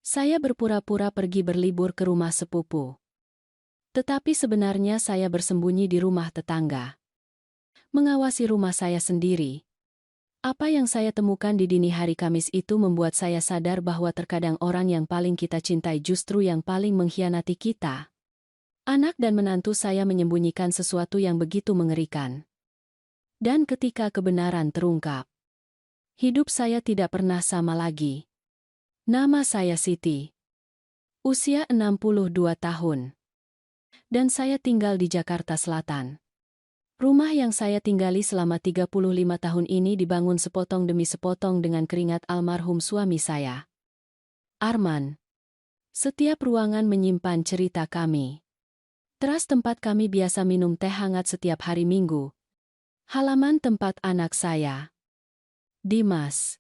Saya berpura-pura pergi berlibur ke rumah sepupu. Tetapi sebenarnya saya bersembunyi di rumah tetangga. Mengawasi rumah saya sendiri. Apa yang saya temukan di dini hari Kamis itu membuat saya sadar bahwa terkadang orang yang paling kita cintai justru yang paling mengkhianati kita. Anak dan menantu saya menyembunyikan sesuatu yang begitu mengerikan. Dan ketika kebenaran terungkap, hidup saya tidak pernah sama lagi. Nama saya Siti. Usia 62 tahun. Dan saya tinggal di Jakarta Selatan. Rumah yang saya tinggali selama 35 tahun ini dibangun sepotong demi sepotong dengan keringat almarhum suami saya, Arman. Setiap ruangan menyimpan cerita kami. Teras tempat kami biasa minum teh hangat setiap hari Minggu. Halaman tempat anak saya, Dimas,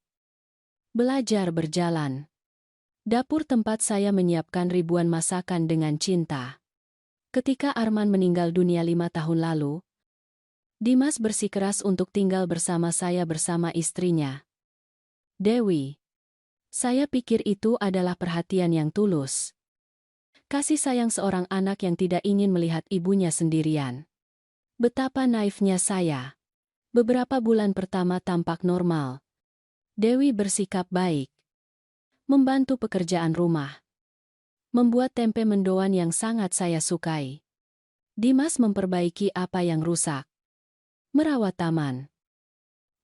belajar berjalan. Dapur tempat saya menyiapkan ribuan masakan dengan cinta. Ketika Arman meninggal dunia 5 tahun lalu, Dimas bersikeras untuk tinggal bersama saya bersama istrinya, Dewi. Saya pikir itu adalah perhatian yang tulus. Kasih sayang seorang anak yang tidak ingin melihat ibunya sendirian. Betapa naifnya saya. Beberapa bulan pertama tampak normal. Dewi bersikap baik. Membantu pekerjaan rumah. Membuat tempe mendoan yang sangat saya sukai. Dimas memperbaiki apa yang rusak. Merawat taman.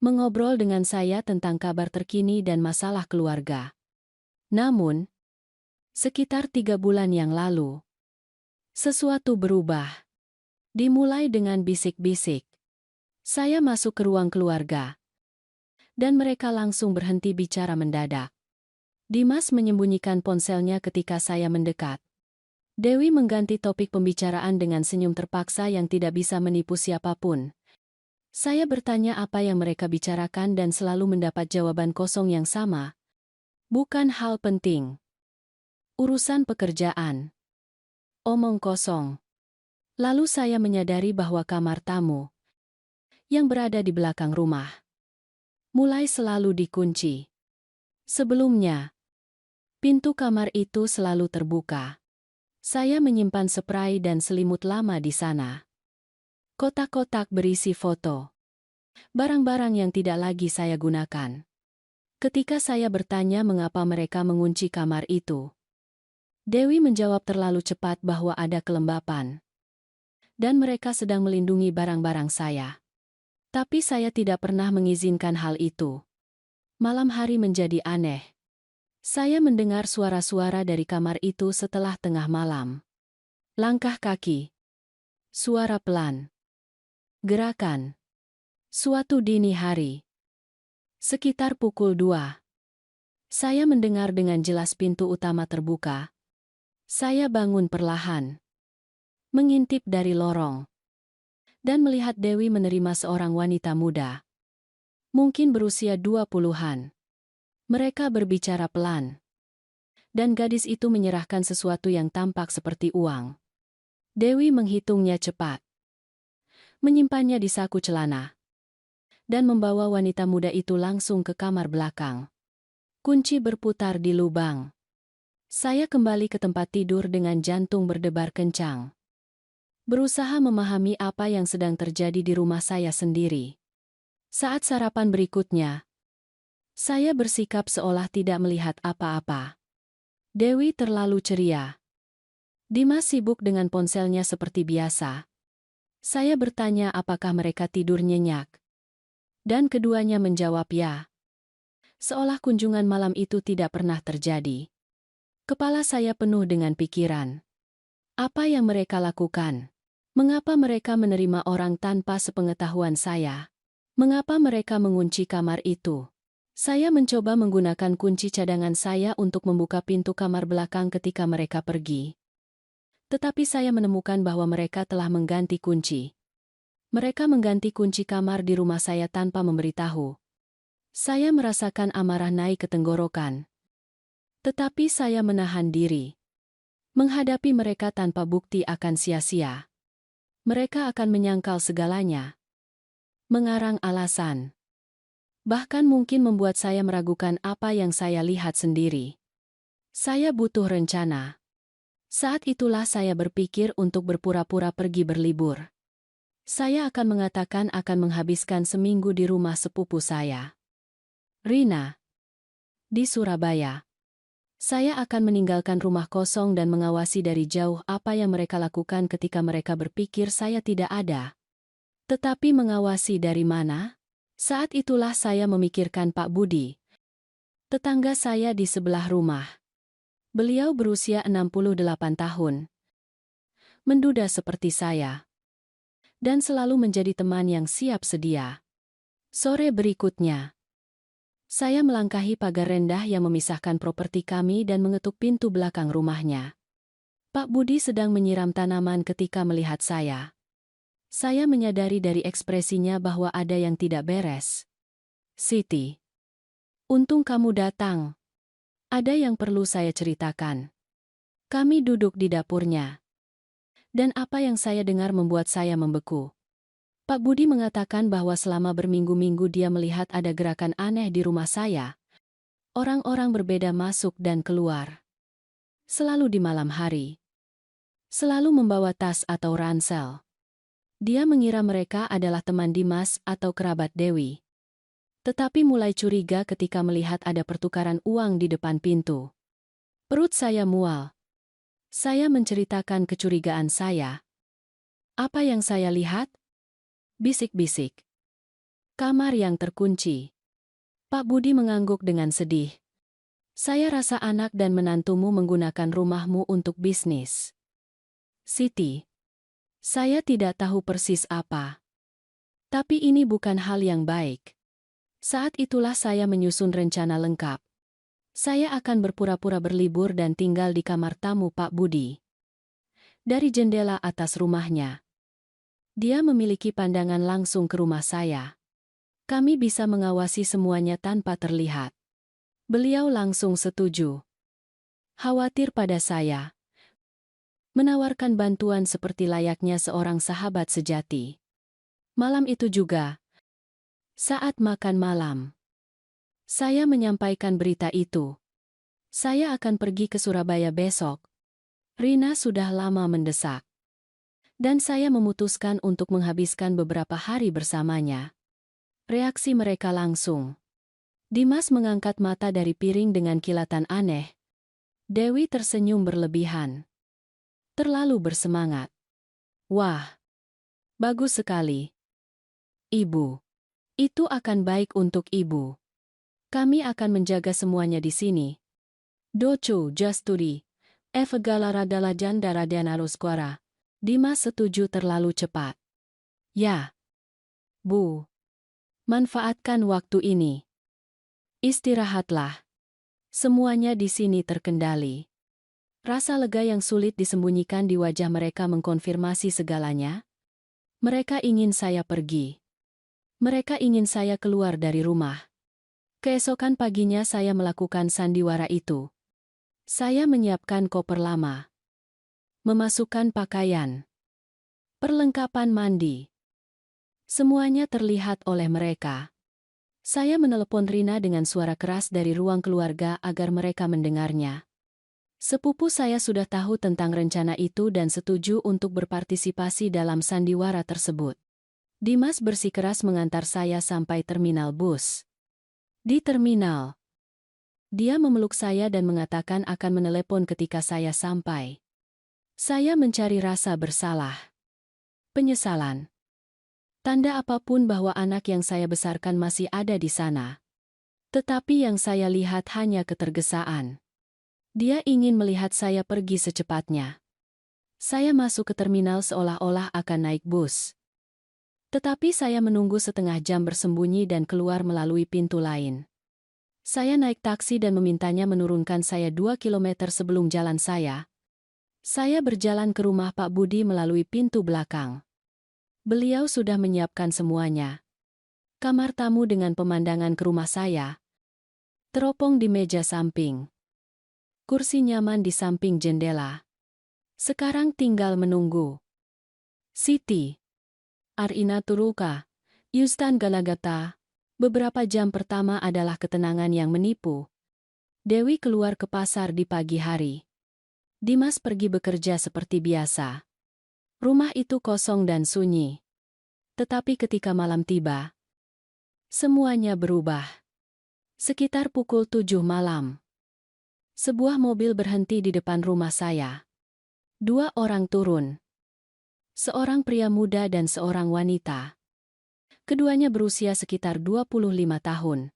Mengobrol dengan saya tentang kabar terkini dan masalah keluarga. Namun, sekitar 3 bulan yang lalu, sesuatu berubah. Dimulai dengan bisik-bisik. Saya masuk ke ruang keluarga. Dan mereka langsung berhenti bicara mendadak. Dimas menyembunyikan ponselnya ketika saya mendekat. Dewi mengganti topik pembicaraan dengan senyum terpaksa yang tidak bisa menipu siapapun. Saya bertanya apa yang mereka bicarakan dan selalu mendapat jawaban kosong yang sama. Bukan hal penting. Urusan pekerjaan. Omong kosong. Lalu saya menyadari bahwa kamar tamu yang berada di belakang rumah mulai selalu dikunci. Sebelumnya, pintu kamar itu selalu terbuka. Saya menyimpan spray dan selimut lama di sana. Kotak-kotak berisi foto. Barang-barang yang tidak lagi saya gunakan. Ketika saya bertanya mengapa mereka mengunci kamar itu, Dewi menjawab terlalu cepat bahwa ada kelembapan. Dan mereka sedang melindungi barang-barang saya. Tapi saya tidak pernah mengizinkan hal itu. Malam hari menjadi aneh. Saya mendengar suara-suara dari kamar itu setelah tengah malam. Langkah kaki. Suara pelan. Gerakan. Suatu dini hari. Sekitar pukul 2. Saya mendengar dengan jelas pintu utama terbuka. Saya bangun perlahan. Mengintip dari lorong. Dan melihat Dewi menerima seorang wanita muda. Mungkin berusia 20-an. Mereka berbicara pelan. Dan gadis itu menyerahkan sesuatu yang tampak seperti uang. Dewi menghitungnya cepat. Menyimpannya di saku celana. Dan membawa wanita muda itu langsung ke kamar belakang. Kunci berputar di lubang. Saya kembali ke tempat tidur dengan jantung berdebar kencang. Berusaha memahami apa yang sedang terjadi di rumah saya sendiri. Saat sarapan berikutnya, saya bersikap seolah tidak melihat apa-apa. Dewi terlalu ceria. Dimas sibuk dengan ponselnya seperti biasa. Saya bertanya apakah mereka tidur nyenyak. Dan keduanya menjawab ya. Seolah kunjungan malam itu tidak pernah terjadi. Kepala saya penuh dengan pikiran. Apa yang mereka lakukan? Mengapa mereka menerima orang tanpa sepengetahuan saya? Mengapa mereka mengunci kamar itu? Saya mencoba menggunakan kunci cadangan saya untuk membuka pintu kamar belakang ketika mereka pergi. Tetapi saya menemukan bahwa mereka telah mengganti kunci. Mereka mengganti kunci kamar di rumah saya tanpa memberitahu. Saya merasakan amarah naik ke tenggorokan. Tetapi saya menahan diri. Menghadapi mereka tanpa bukti akan sia-sia. Mereka akan menyangkal segalanya. Mengarang alasan. Bahkan mungkin membuat saya meragukan apa yang saya lihat sendiri. Saya butuh rencana. Saat itulah saya berpikir untuk berpura-pura pergi berlibur. Saya akan mengatakan akan menghabiskan seminggu di rumah sepupu saya, Rina, di Surabaya. Saya akan meninggalkan rumah kosong dan mengawasi dari jauh apa yang mereka lakukan ketika mereka berpikir saya tidak ada. Tetapi mengawasi dari mana? Saat itulah saya memikirkan Pak Budi, tetangga saya di sebelah rumah. Beliau berusia 68 tahun. Menduda seperti saya. Dan selalu menjadi teman yang siap sedia. Sore berikutnya, saya melangkahi pagar rendah yang memisahkan properti kami dan mengetuk pintu belakang rumahnya. Pak Budi sedang menyiram tanaman ketika melihat saya. Saya menyadari dari ekspresinya bahwa ada yang tidak beres. Siti, untung kamu datang. Ada yang perlu saya ceritakan. Kami duduk di dapurnya. Dan apa yang saya dengar membuat saya membeku. Pak Budi mengatakan bahwa selama berminggu-minggu dia melihat ada gerakan aneh di rumah saya. Orang-orang berbeda masuk dan keluar. Selalu di malam hari. Selalu membawa tas atau ransel. Dia mengira mereka adalah teman Dimas atau kerabat Dewi. Tetapi mulai curiga ketika melihat ada pertukaran uang di depan pintu. Perut saya mual. Saya menceritakan kecurigaan saya. Apa yang saya lihat? Bisik-bisik. Kamar yang terkunci. Pak Budi mengangguk dengan sedih. Saya rasa anak dan menantumu menggunakan rumahmu untuk bisnis. Siti. Saya tidak tahu persis apa. Tapi ini bukan hal yang baik. Saat itulah saya menyusun rencana lengkap. Saya akan berpura-pura berlibur dan tinggal di kamar tamu Pak Budi. Dari jendela atas rumahnya. Dia memiliki pandangan langsung ke rumah saya. Kami bisa mengawasi semuanya tanpa terlihat. Beliau langsung setuju. Khawatir pada saya. Menawarkan bantuan seperti layaknya seorang sahabat sejati. Malam itu juga, saat makan malam, saya menyampaikan berita itu. Saya akan pergi ke Surabaya besok. Rina sudah lama mendesak. Dan saya memutuskan untuk menghabiskan beberapa hari bersamanya. Reaksi mereka langsung. Dimas mengangkat mata dari piring dengan kilatan aneh. Dewi tersenyum berlebihan. Terlalu bersemangat. Wah, bagus sekali. Ibu. Itu akan baik untuk ibu. Kami akan menjaga semuanya di sini. Docu Justuri. Evegala Dalajan Daradianarusquara. Dimas setuju terlalu cepat. Ya. Bu. Manfaatkan waktu ini. Istirahatlah. Semuanya di sini terkendali. Rasa lega yang sulit disembunyikan di wajah mereka mengkonfirmasi segalanya. Mereka ingin saya pergi. Mereka ingin saya keluar dari rumah. Keesokan paginya saya melakukan sandiwara itu. Saya menyiapkan koper lama. Memasukkan pakaian. Perlengkapan mandi. Semuanya terlihat oleh mereka. Saya menelepon Rina dengan suara keras dari ruang keluarga agar mereka mendengarnya. Sepupu saya sudah tahu tentang rencana itu dan setuju untuk berpartisipasi dalam sandiwara tersebut. Dimas bersikeras mengantar saya sampai terminal bus. Di terminal, dia memeluk saya dan mengatakan akan menelepon ketika saya sampai. Saya mencari rasa bersalah. Penyesalan. Tanda apapun bahwa anak yang saya besarkan masih ada di sana. Tetapi yang saya lihat hanya ketergesaan. Dia ingin melihat saya pergi secepatnya. Saya masuk ke terminal seolah-olah akan naik bus. Tetapi saya menunggu setengah jam bersembunyi dan keluar melalui pintu lain. Saya naik taksi dan memintanya menurunkan saya 2 kilometer sebelum jalan saya. Saya berjalan ke rumah Pak Budi melalui pintu belakang. Beliau sudah menyiapkan semuanya. Kamar tamu dengan pemandangan ke rumah saya. Teropong di meja samping. Kursi nyaman di samping jendela. Sekarang tinggal menunggu. Siti. Arina Turuka. Yustan Galagata. Beberapa jam pertama adalah ketenangan yang menipu. Dewi keluar ke pasar di pagi hari. Dimas pergi bekerja seperti biasa. Rumah itu kosong dan sunyi. Tetapi ketika malam tiba, semuanya berubah. Sekitar pukul 7 malam, sebuah mobil berhenti di depan rumah saya. Dua orang turun. Seorang pria muda dan seorang wanita. Keduanya berusia sekitar 25 tahun.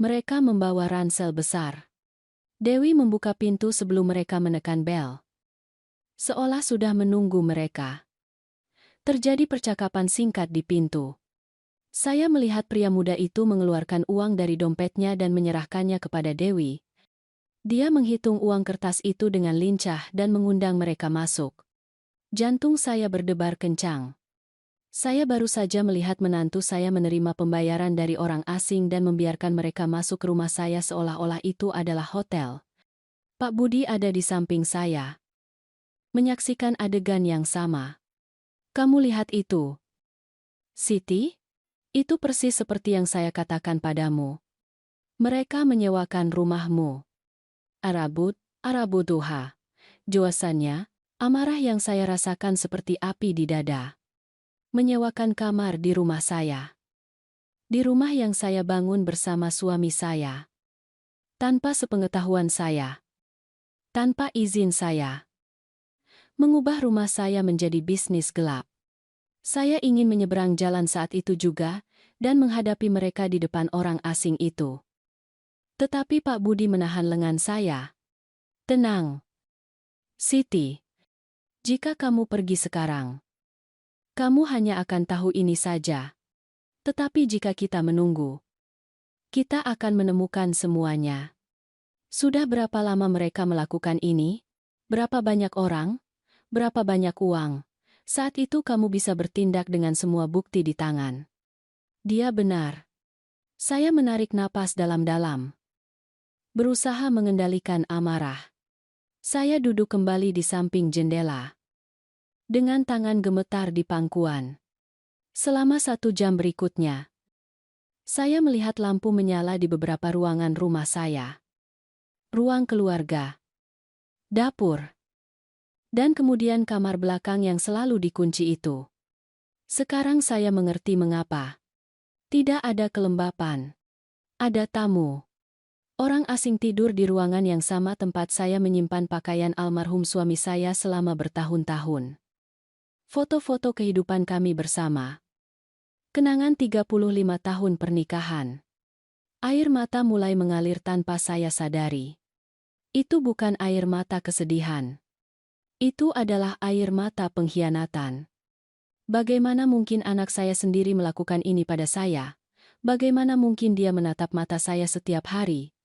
Mereka membawa ransel besar. Dewi membuka pintu sebelum mereka menekan bel. Seolah sudah menunggu mereka. Terjadi percakapan singkat di pintu. Saya melihat pria muda itu mengeluarkan uang dari dompetnya dan menyerahkannya kepada Dewi. Dia menghitung uang kertas itu dengan lincah dan mengundang mereka masuk. Jantung saya berdebar kencang. Saya baru saja melihat menantu saya menerima pembayaran dari orang asing dan membiarkan mereka masuk ke rumah saya seolah-olah itu adalah hotel. Pak Budi ada di samping saya, menyaksikan adegan yang sama. Kamu lihat itu, Siti? Itu persis seperti yang saya katakan padamu. Mereka menyewakan rumahmu. Arabutuha. Jawabannya, amarah yang saya rasakan seperti api di dada. Menyewakan kamar di rumah saya. Di rumah yang saya bangun bersama suami saya. Tanpa sepengetahuan saya. Tanpa izin saya. Mengubah rumah saya menjadi bisnis gelap. Saya ingin menyeberang jalan saat itu juga, dan menghadapi mereka di depan orang asing itu. Tetapi Pak Budi menahan lengan saya. Tenang, Siti. Jika kamu pergi sekarang, kamu hanya akan tahu ini saja. Tetapi jika kita menunggu, kita akan menemukan semuanya. Sudah berapa lama mereka melakukan ini? Berapa banyak orang? Berapa banyak uang? Saat itu kamu bisa bertindak dengan semua bukti di tangan. Dia benar. Saya menarik napas dalam-dalam. Berusaha mengendalikan amarah. Saya duduk kembali di samping jendela. Dengan tangan gemetar di pangkuan. Selama 1 jam berikutnya, saya melihat lampu menyala di beberapa ruangan rumah saya. Ruang keluarga, dapur, dan kemudian kamar belakang yang selalu dikunci itu. Sekarang saya mengerti mengapa. Tidak ada kelembapan. Ada tamu. Orang asing tidur di ruangan yang sama tempat saya menyimpan pakaian almarhum suami saya selama bertahun-tahun. Foto-foto kehidupan kami bersama. Kenangan 35 tahun pernikahan. Air mata mulai mengalir tanpa saya sadari. Itu bukan air mata kesedihan. Itu adalah air mata pengkhianatan. Bagaimana mungkin anak saya sendiri melakukan ini pada saya? Bagaimana mungkin dia menatap mata saya setiap hari?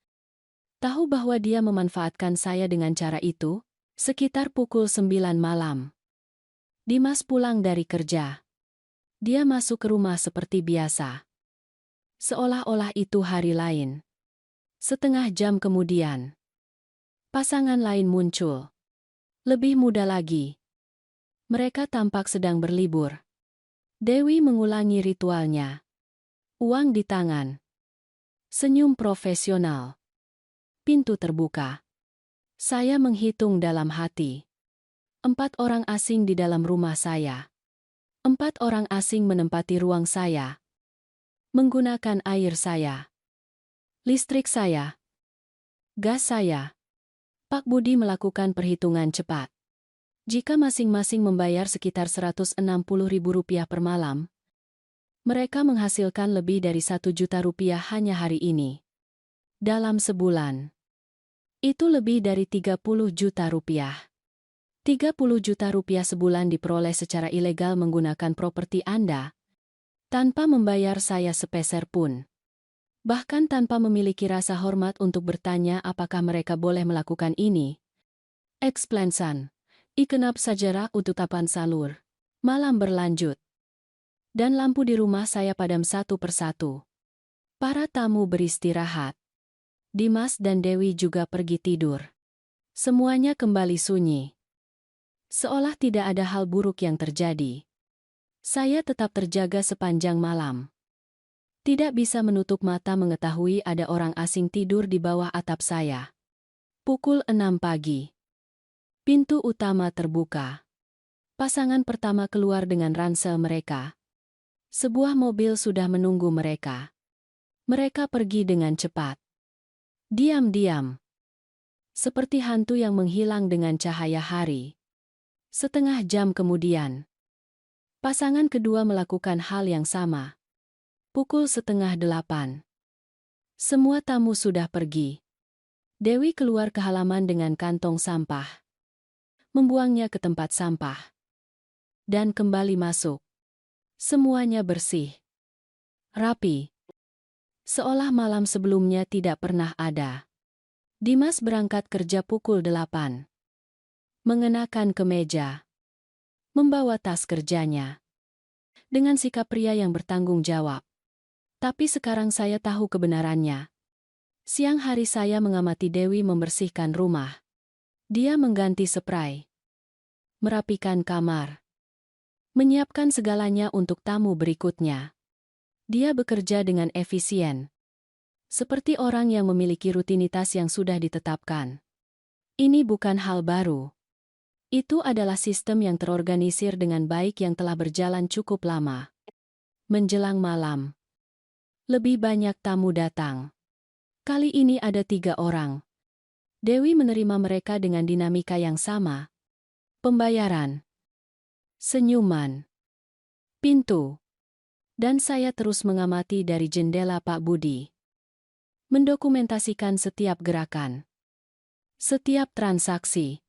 Tahu bahwa dia memanfaatkan saya dengan cara itu? Sekitar pukul 9 malam. Dimas pulang dari kerja. Dia masuk ke rumah seperti biasa. Seolah-olah itu hari lain. Setengah jam kemudian, pasangan lain muncul. Lebih muda lagi. Mereka tampak sedang berlibur. Dewi mengulangi ritualnya. Uang di tangan. Senyum profesional. Pintu terbuka. Saya menghitung dalam hati. 4 orang asing di dalam rumah saya. 4 orang asing menempati ruang saya. Menggunakan air saya. Listrik saya. Gas saya. Pak Budi melakukan perhitungan cepat. Jika masing-masing membayar sekitar Rp160.000 per malam, mereka menghasilkan lebih dari Rp1 juta hanya hari ini. Dalam sebulan, itu lebih dari Rp30 juta. Rp30 juta sebulan diperoleh secara ilegal menggunakan properti Anda, tanpa membayar saya sepeser pun. Bahkan tanpa memiliki rasa hormat untuk bertanya apakah mereka boleh melakukan ini. Eksplansan. Ikenap sajarah ututapan salur. Malam berlanjut. Dan lampu di rumah saya padam satu persatu. Para tamu beristirahat. Dimas dan Dewi juga pergi tidur. Semuanya kembali sunyi. Seolah tidak ada hal buruk yang terjadi. Saya tetap terjaga sepanjang malam. Tidak bisa menutup mata mengetahui ada orang asing tidur di bawah atap saya. Pukul 6 pagi. Pintu utama terbuka. Pasangan pertama keluar dengan ransel mereka. Sebuah mobil sudah menunggu mereka. Mereka pergi dengan cepat. Diam-diam. Seperti hantu yang menghilang dengan cahaya hari. Setengah jam kemudian, pasangan kedua melakukan hal yang sama. Pukul 7:30. Semua tamu sudah pergi. Dewi keluar ke halaman dengan kantong sampah. Membuangnya ke tempat sampah. Dan kembali masuk. Semuanya bersih. Rapi. Seolah malam sebelumnya tidak pernah ada. Dimas berangkat kerja pukul 8. Mengenakan kemeja. Membawa tas kerjanya. Dengan sikap pria yang bertanggung jawab. Tapi sekarang saya tahu kebenarannya. Siang hari saya mengamati Dewi membersihkan rumah. Dia mengganti spray. Merapikan kamar. Menyiapkan segalanya untuk tamu berikutnya. Dia bekerja dengan efisien. Seperti orang yang memiliki rutinitas yang sudah ditetapkan. Ini bukan hal baru. Itu adalah sistem yang terorganisir dengan baik yang telah berjalan cukup lama. Menjelang malam. Lebih banyak tamu datang. Kali ini ada 3 orang. Dewi menerima mereka dengan dinamika yang sama. Pembayaran. Senyuman. Pintu. Dan saya terus mengamati dari jendela Pak Budi. Mendokumentasikan setiap gerakan. Setiap transaksi.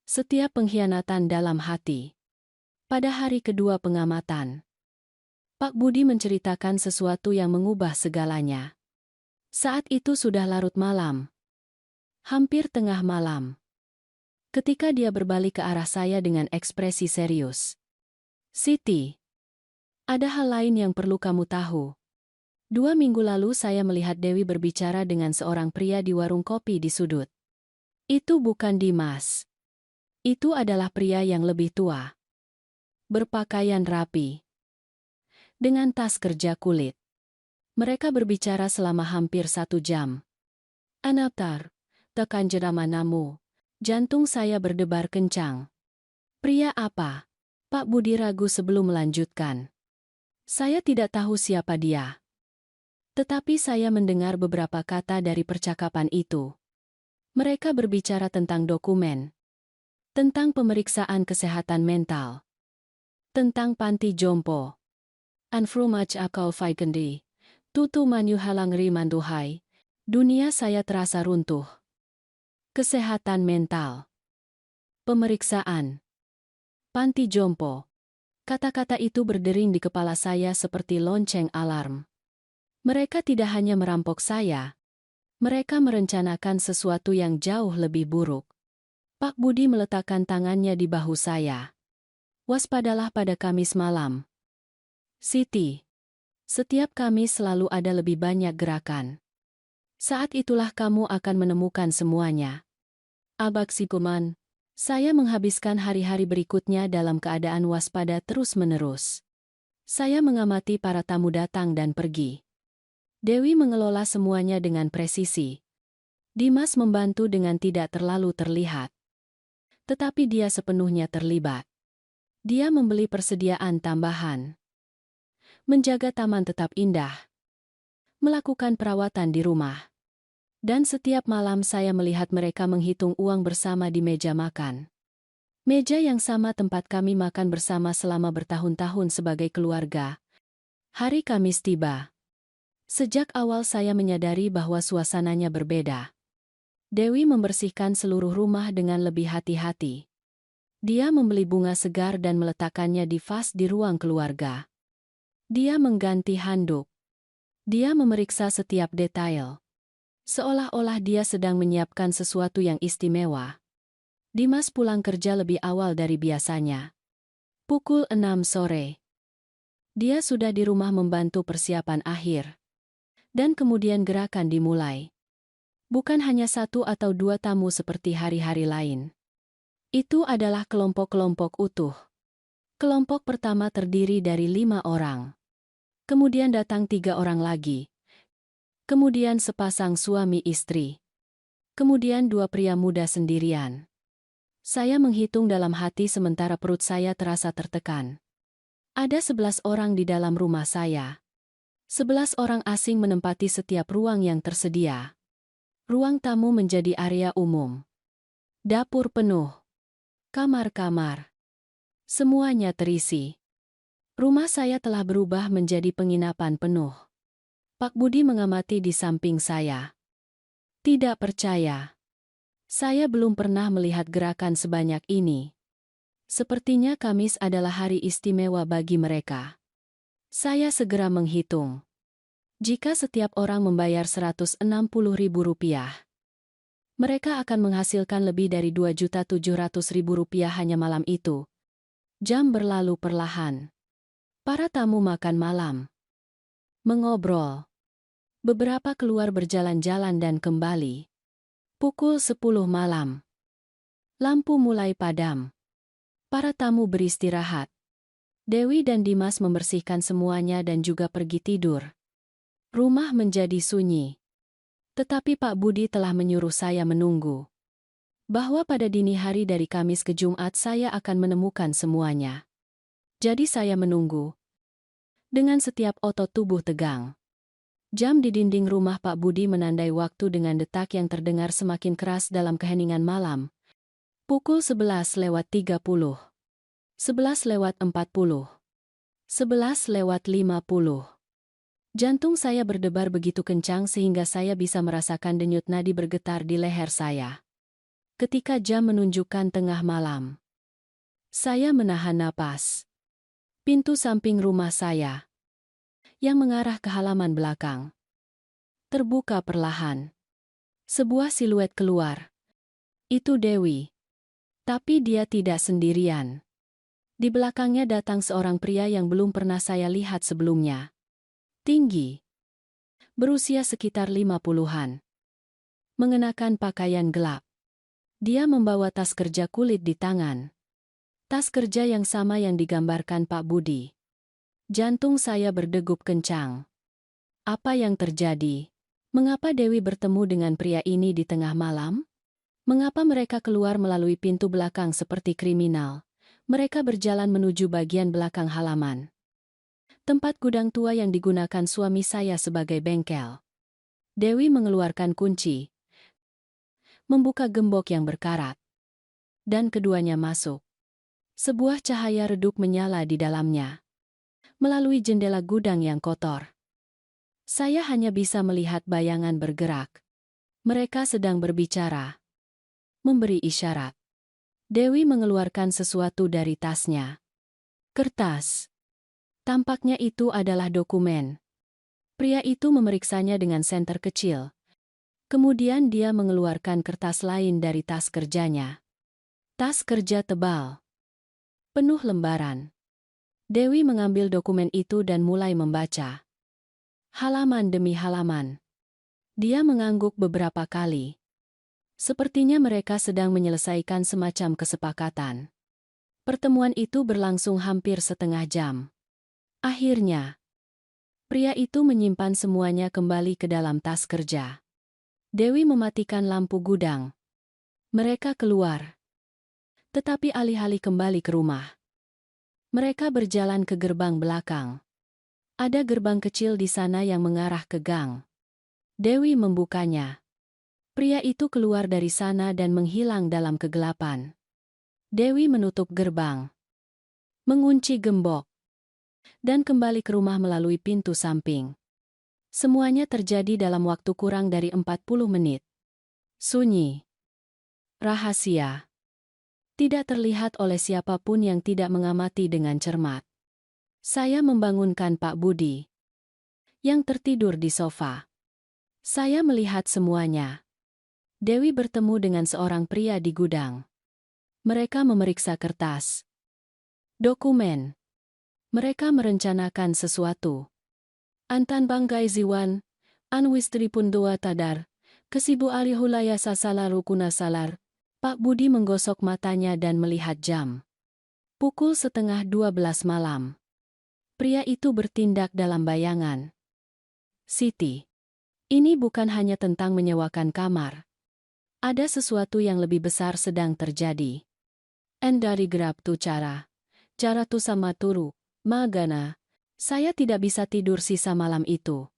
Setiap pengkhianatan dalam hati. Pada hari kedua pengamatan, Pak Budi menceritakan sesuatu yang mengubah segalanya. Saat itu sudah larut malam. Hampir tengah malam. Ketika dia berbalik ke arah saya dengan ekspresi serius. Siti, ada hal lain yang perlu kamu tahu. 2 minggu lalu saya melihat Dewi berbicara dengan seorang pria di warung kopi di sudut. Itu bukan Dimas. Itu adalah pria yang lebih tua. Berpakaian rapi. Dengan tas kerja kulit. Mereka berbicara selama hampir 1 jam. Anatar, tekan jerama namu. Jantung saya berdebar kencang. Pria apa? Pak Budi ragu sebelum melanjutkan. Saya tidak tahu siapa dia. Tetapi saya mendengar beberapa kata dari percakapan itu. Mereka berbicara tentang dokumen. Tentang pemeriksaan kesehatan mental. Tentang panti jompo. Anfrumach akal faikendi. Tutu manyu halang rimanduhai. Dunia saya terasa runtuh. Kesehatan mental. Pemeriksaan. Panti jompo. Kata-kata itu berdering di kepala saya seperti lonceng alarm. Mereka tidak hanya merampok saya. Mereka merencanakan sesuatu yang jauh lebih buruk. Pak Budi meletakkan tangannya di bahu saya. Waspadalah pada Kamis malam. Siti. Setiap Kamis selalu ada lebih banyak gerakan. Saat itulah kamu akan menemukan semuanya. Abak Sikuman. Saya menghabiskan hari-hari berikutnya dalam keadaan waspada terus-menerus. Saya mengamati para tamu datang dan pergi. Dewi mengelola semuanya dengan presisi. Dimas membantu dengan tidak terlalu terlihat. Tetapi dia sepenuhnya terlibat. Dia membeli persediaan tambahan. Menjaga taman tetap indah. Melakukan perawatan di rumah. Dan setiap malam saya melihat mereka menghitung uang bersama di meja makan. Meja yang sama tempat kami makan bersama selama bertahun-tahun sebagai keluarga. Hari Kamis tiba. Sejak awal saya menyadari bahwa suasananya berbeda. Dewi membersihkan seluruh rumah dengan lebih hati-hati. Dia membeli bunga segar dan meletakkannya di vas di ruang keluarga. Dia mengganti handuk. Dia memeriksa setiap detail. Seolah-olah dia sedang menyiapkan sesuatu yang istimewa. Dimas pulang kerja lebih awal dari biasanya. Pukul 6 sore. Dia sudah di rumah membantu persiapan akhir. Dan kemudian gerakan dimulai. Bukan hanya 1 atau 2 tamu seperti hari-hari lain. Itu adalah kelompok-kelompok utuh. Kelompok pertama terdiri dari 5 orang. Kemudian datang 3 orang lagi. Kemudian sepasang suami istri. Kemudian 2 pria muda sendirian. Saya menghitung dalam hati sementara perut saya terasa tertekan. Ada 11 orang di dalam rumah saya. 11 orang asing menempati setiap ruang yang tersedia. Ruang tamu menjadi area umum. Dapur penuh. Kamar-kamar. Semuanya terisi. Rumah saya telah berubah menjadi penginapan penuh. Pak Budi mengamati di samping saya. Tidak percaya. Saya belum pernah melihat gerakan sebanyak ini. Sepertinya Kamis adalah hari istimewa bagi mereka. Saya segera menghitung. Jika setiap orang membayar Rp160.000, mereka akan menghasilkan lebih dari Rp2.700.000 hanya malam itu. Jam berlalu perlahan. Para tamu makan malam. Mengobrol. Beberapa keluar berjalan-jalan dan kembali. Pukul 10 malam. Lampu mulai padam. Para tamu beristirahat. Dewi dan Dimas membersihkan semuanya dan juga pergi tidur. Rumah menjadi sunyi. Tetapi Pak Budi telah menyuruh saya menunggu. Bahwa pada dini hari dari Kamis ke Jumat saya akan menemukan semuanya. Jadi saya menunggu. Dengan setiap otot tubuh tegang. Jam di dinding rumah Pak Budi menandai waktu dengan detak yang terdengar semakin keras dalam keheningan malam. Pukul 11:30. 11:40. 11:50. Jantung saya berdebar begitu kencang sehingga saya bisa merasakan denyut nadi bergetar di leher saya. Ketika jam menunjukkan tengah malam, saya menahan napas. Pintu samping rumah saya, yang mengarah ke halaman belakang, terbuka perlahan. Sebuah siluet keluar. Itu Dewi. Tapi dia tidak sendirian. Di belakangnya datang seorang pria yang belum pernah saya lihat sebelumnya. Tinggi. Berusia sekitar 50-an. Mengenakan pakaian gelap. Dia membawa tas kerja kulit di tangan. Tas kerja yang sama yang digambarkan Pak Budi. Jantung saya berdegup kencang. Apa yang terjadi? Mengapa Dewi bertemu dengan pria ini di tengah malam? Mengapa mereka keluar melalui pintu belakang seperti kriminal? Mereka berjalan menuju bagian belakang halaman. Tempat gudang tua yang digunakan suami saya sebagai bengkel. Dewi mengeluarkan kunci. Membuka gembok yang berkarat. Dan keduanya masuk. Sebuah cahaya redup menyala di dalamnya. Melalui jendela gudang yang kotor. Saya hanya bisa melihat bayangan bergerak. Mereka sedang berbicara. Memberi isyarat. Dewi mengeluarkan sesuatu dari tasnya. Kertas. Tampaknya itu adalah dokumen. Pria itu memeriksanya dengan senter kecil. Kemudian dia mengeluarkan kertas lain dari tas kerjanya. Tas kerja tebal. Penuh lembaran. Dewi mengambil dokumen itu dan mulai membaca. Halaman demi halaman. Dia mengangguk beberapa kali. Sepertinya mereka sedang menyelesaikan semacam kesepakatan. Pertemuan itu berlangsung hampir setengah jam. Akhirnya, pria itu menyimpan semuanya kembali ke dalam tas kerja. Dewi mematikan lampu gudang. Mereka keluar. Tetapi alih-alih kembali ke rumah, mereka berjalan ke gerbang belakang. Ada gerbang kecil di sana yang mengarah ke gang. Dewi membukanya. Pria itu keluar dari sana dan menghilang dalam kegelapan. Dewi menutup gerbang. Mengunci gembok. Dan kembali ke rumah melalui pintu samping. Semuanya terjadi dalam waktu kurang dari 40 menit. Sunyi. Rahasia. Tidak terlihat oleh siapapun yang tidak mengamati dengan cermat. Saya membangunkan Pak Budi, yang tertidur di sofa. Saya melihat semuanya. Dewi bertemu dengan seorang pria di gudang. Mereka memeriksa kertas. Dokumen. Mereka merencanakan sesuatu. Antan banggai ziwan, anwistri pun doa tadar, kesibu alihulaya sasalar rukuna salar. Pak Budi menggosok matanya dan melihat jam. Pukul 11:30 malam. Pria itu bertindak dalam bayangan. Siti, ini bukan hanya tentang menyewakan kamar. Ada sesuatu yang lebih besar sedang terjadi. Dari gerab tu cara tu sama turu, magana. Saya tidak bisa tidur sisa malam itu.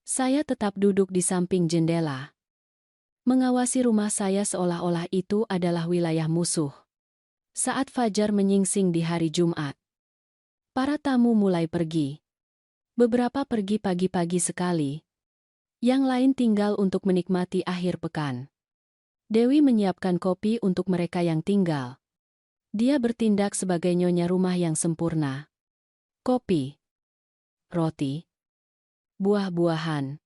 Saya tetap duduk di samping jendela, mengawasi rumah saya seolah-olah itu adalah wilayah musuh. Saat fajar menyingsing di hari Jumat, para tamu mulai pergi. Beberapa pergi pagi-pagi sekali. Yang lain tinggal untuk menikmati akhir pekan. Dewi menyiapkan kopi untuk mereka yang tinggal. Dia bertindak sebagai nyonya rumah yang sempurna. Kopi, roti, buah-buahan.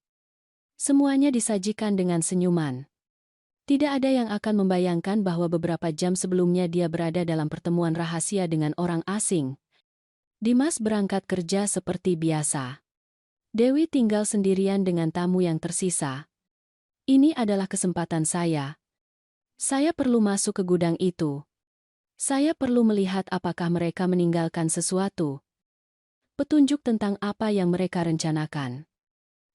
Semuanya disajikan dengan senyuman. Tidak ada yang akan membayangkan bahwa beberapa jam sebelumnya dia berada dalam pertemuan rahasia dengan orang asing. Dimas berangkat kerja seperti biasa. Dewi tinggal sendirian dengan tamu yang tersisa. Ini adalah kesempatan saya. Saya perlu masuk ke gudang itu. Saya perlu melihat apakah mereka meninggalkan sesuatu. Petunjuk tentang apa yang mereka rencanakan.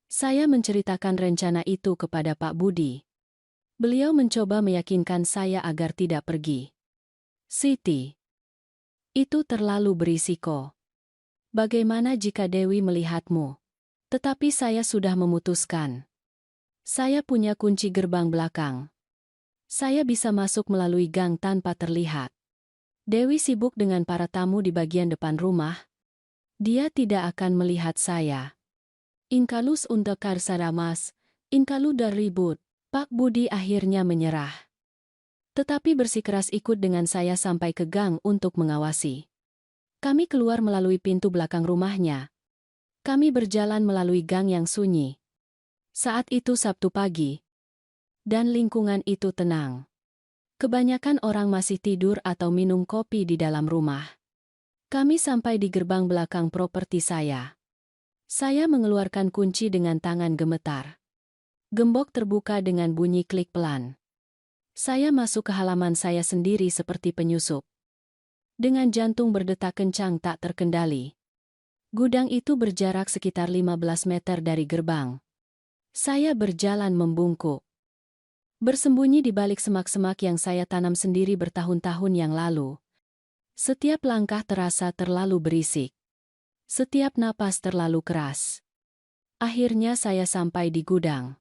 Saya menceritakan rencana itu kepada Pak Budi. Beliau mencoba meyakinkan saya agar tidak pergi. Siti, itu terlalu berisiko. Bagaimana jika Dewi melihatmu? Tetapi saya sudah memutuskan. Saya punya kunci gerbang belakang. Saya bisa masuk melalui gang tanpa terlihat. Dewi sibuk dengan para tamu di bagian depan rumah. Dia tidak akan melihat saya. Inkalus untuk karsaramas, inkalu dar ribut. Pak Budi akhirnya menyerah. Tetapi bersikeras ikut dengan saya sampai ke gang untuk mengawasi. Kami keluar melalui pintu belakang rumahnya. Kami berjalan melalui gang yang sunyi. Saat itu Sabtu pagi. Dan lingkungan itu tenang. Kebanyakan orang masih tidur atau minum kopi di dalam rumah. Kami sampai di gerbang belakang properti saya. Saya mengeluarkan kunci dengan tangan gemetar. Gembok terbuka dengan bunyi klik pelan. Saya masuk ke halaman saya sendiri seperti penyusup. Dengan jantung berdetak kencang tak terkendali. Gudang itu berjarak sekitar 15 meter dari gerbang. Saya berjalan membungkuk. Bersembunyi di balik semak-semak yang saya tanam sendiri bertahun-tahun yang lalu. Setiap langkah terasa terlalu berisik. Setiap napas terlalu keras. Akhirnya saya sampai di gudang.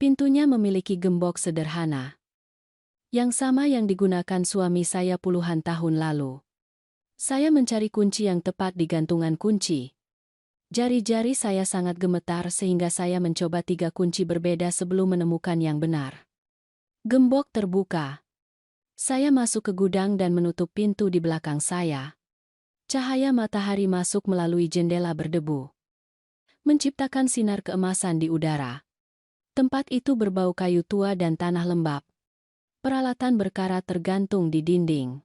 Pintunya memiliki gembok sederhana. Yang sama yang digunakan suami saya puluhan tahun lalu. Saya mencari kunci yang tepat di gantungan kunci. Jari-jari saya sangat gemetar sehingga saya mencoba 3 kunci berbeda sebelum menemukan yang benar. Gembok terbuka. Saya masuk ke gudang dan menutup pintu di belakang saya. Cahaya matahari masuk melalui jendela berdebu, menciptakan sinar keemasan di udara. Tempat itu berbau kayu tua dan tanah lembab. Peralatan berkarat tergantung di dinding.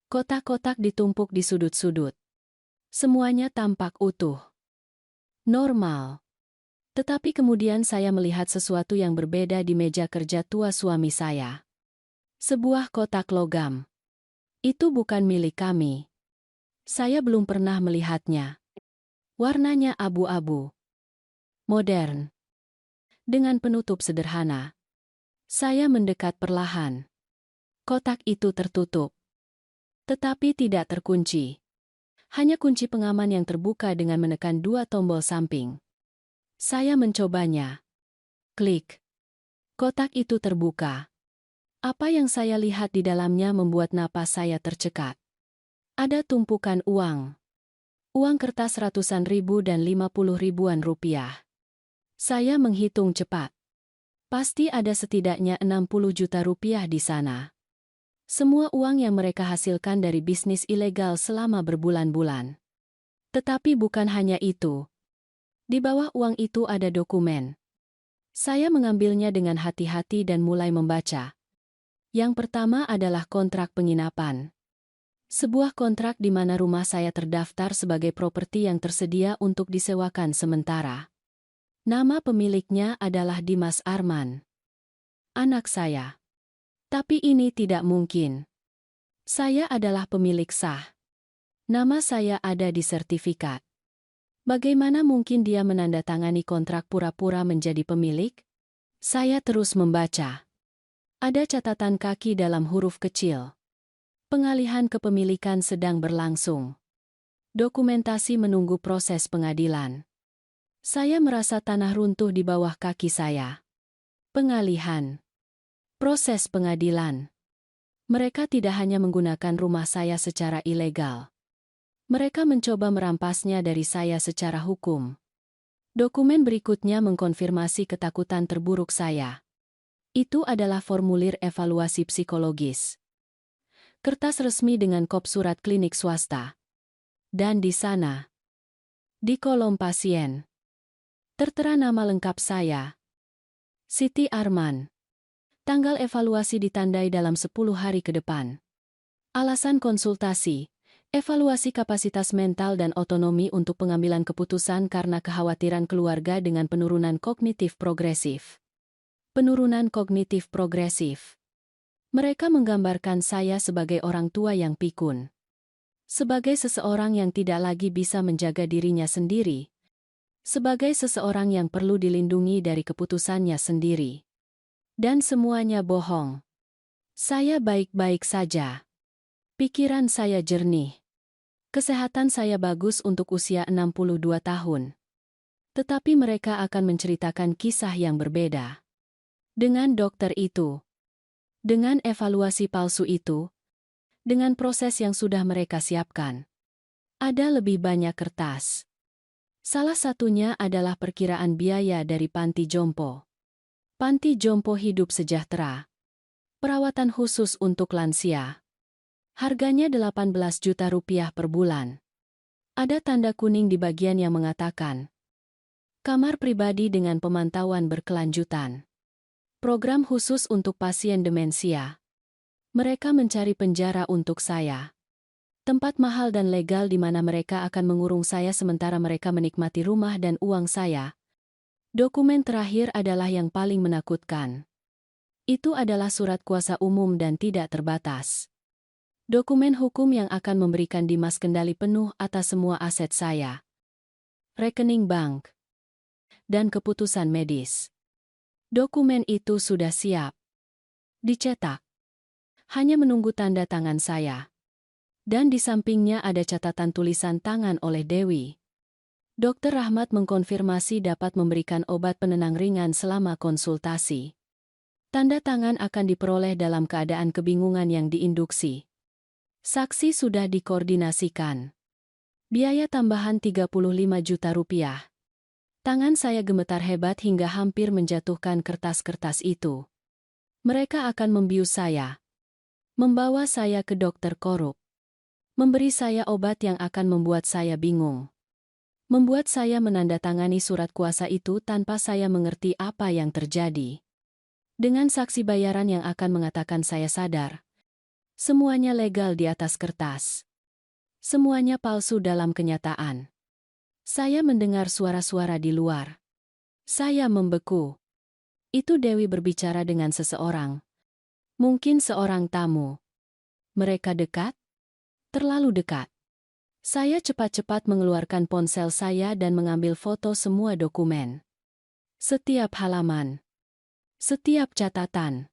Kotak-kotak ditumpuk di sudut-sudut. Semuanya tampak utuh. Normal. Tetapi kemudian saya melihat sesuatu yang berbeda di meja kerja tua suami saya. Sebuah kotak logam. Itu bukan milik kami. Saya belum pernah melihatnya. Warnanya abu-abu. Modern. Dengan penutup sederhana. Saya mendekat perlahan. Kotak itu tertutup. Tetapi tidak terkunci. Hanya kunci pengaman yang terbuka dengan menekan 2 tombol samping. Saya mencobanya. Klik. Kotak itu terbuka. Apa yang saya lihat di dalamnya membuat napas saya tercekat. Ada tumpukan uang. Uang kertas ratusan ribu dan 50 ribuan rupiah. Saya menghitung cepat. Pasti ada setidaknya 60 juta rupiah di sana. Semua uang yang mereka hasilkan dari bisnis ilegal selama berbulan-bulan. Tetapi bukan hanya itu. Di bawah uang itu ada dokumen. Saya mengambilnya dengan hati-hati dan mulai membaca. Yang pertama adalah kontrak penginapan. Sebuah kontrak di mana rumah saya terdaftar sebagai properti yang tersedia untuk disewakan sementara. Nama pemiliknya adalah Dimas Arman. Anak saya. Tapi ini tidak mungkin. Saya adalah pemilik sah. Nama saya ada di sertifikat. Bagaimana mungkin dia menandatangani kontrak pura-pura menjadi pemilik? Saya terus membaca. Ada catatan kaki dalam huruf kecil. Pengalihan kepemilikan sedang berlangsung. Dokumentasi menunggu proses pengadilan. Saya merasa tanah runtuh di bawah kaki saya. Pengalihan. Proses pengadilan. Mereka tidak hanya menggunakan rumah saya secara ilegal. Mereka mencoba merampasnya dari saya secara hukum. Dokumen berikutnya mengkonfirmasi ketakutan terburuk saya. Itu adalah formulir evaluasi psikologis. Kertas resmi dengan kop surat klinik swasta. Dan di sana, di kolom pasien, tertera nama lengkap saya, Siti Arman. Tanggal evaluasi ditandai dalam 10 hari ke depan. Alasan konsultasi, evaluasi kapasitas mental dan otonomi untuk pengambilan keputusan karena kekhawatiran keluarga dengan penurunan kognitif progresif. Penurunan kognitif progresif. Mereka menggambarkan saya sebagai orang tua yang pikun. Sebagai seseorang yang tidak lagi bisa menjaga dirinya sendiri. Sebagai seseorang yang perlu dilindungi dari keputusannya sendiri. Dan semuanya bohong. Saya baik-baik saja. Pikiran saya jernih. Kesehatan saya bagus untuk usia 62 tahun. Tetapi mereka akan menceritakan kisah yang berbeda. Dengan dokter itu. Dengan evaluasi palsu itu. Dengan proses yang sudah mereka siapkan. Ada lebih banyak kertas. Salah satunya adalah perkiraan biaya dari panti jompo. Panti Jompo Hidup Sejahtera. Perawatan khusus untuk lansia. Harganya 18 juta rupiah per bulan. Ada tanda kuning di bagian yang mengatakan kamar pribadi dengan pemantauan berkelanjutan. Program khusus untuk pasien demensia. Mereka mencari penjara untuk saya. Tempat mahal dan legal di mana mereka akan mengurung saya sementara mereka menikmati rumah dan uang saya. Dokumen terakhir adalah yang paling menakutkan. Itu adalah surat kuasa umum dan tidak terbatas. Dokumen hukum yang akan memberikan Dimas kendali penuh atas semua aset saya. Rekening bank. Dan keputusan medis. Dokumen itu sudah siap. Dicetak. Hanya menunggu tanda tangan saya. Dan di sampingnya ada catatan tulisan tangan oleh Dewi. Dokter Rahmat mengkonfirmasi dapat memberikan obat penenang ringan selama konsultasi. Tanda tangan akan diperoleh dalam keadaan kebingungan yang diinduksi. Saksi sudah dikoordinasikan. Biaya tambahan 35 juta rupiah. Tangan saya gemetar hebat hingga hampir menjatuhkan kertas-kertas itu. Mereka akan membius saya. Membawa saya ke dokter korup. Memberi saya obat yang akan membuat saya bingung. Membuat saya menandatangani surat kuasa itu tanpa saya mengerti apa yang terjadi. Dengan saksi bayaran yang akan mengatakan saya sadar. Semuanya legal di atas kertas. Semuanya palsu dalam kenyataan. Saya mendengar suara-suara di luar. Saya membeku. Itu Dewi berbicara dengan seseorang. Mungkin seorang tamu. Mereka dekat? Terlalu dekat. Saya cepat-cepat mengeluarkan ponsel saya dan mengambil foto semua dokumen. Setiap halaman. Setiap catatan.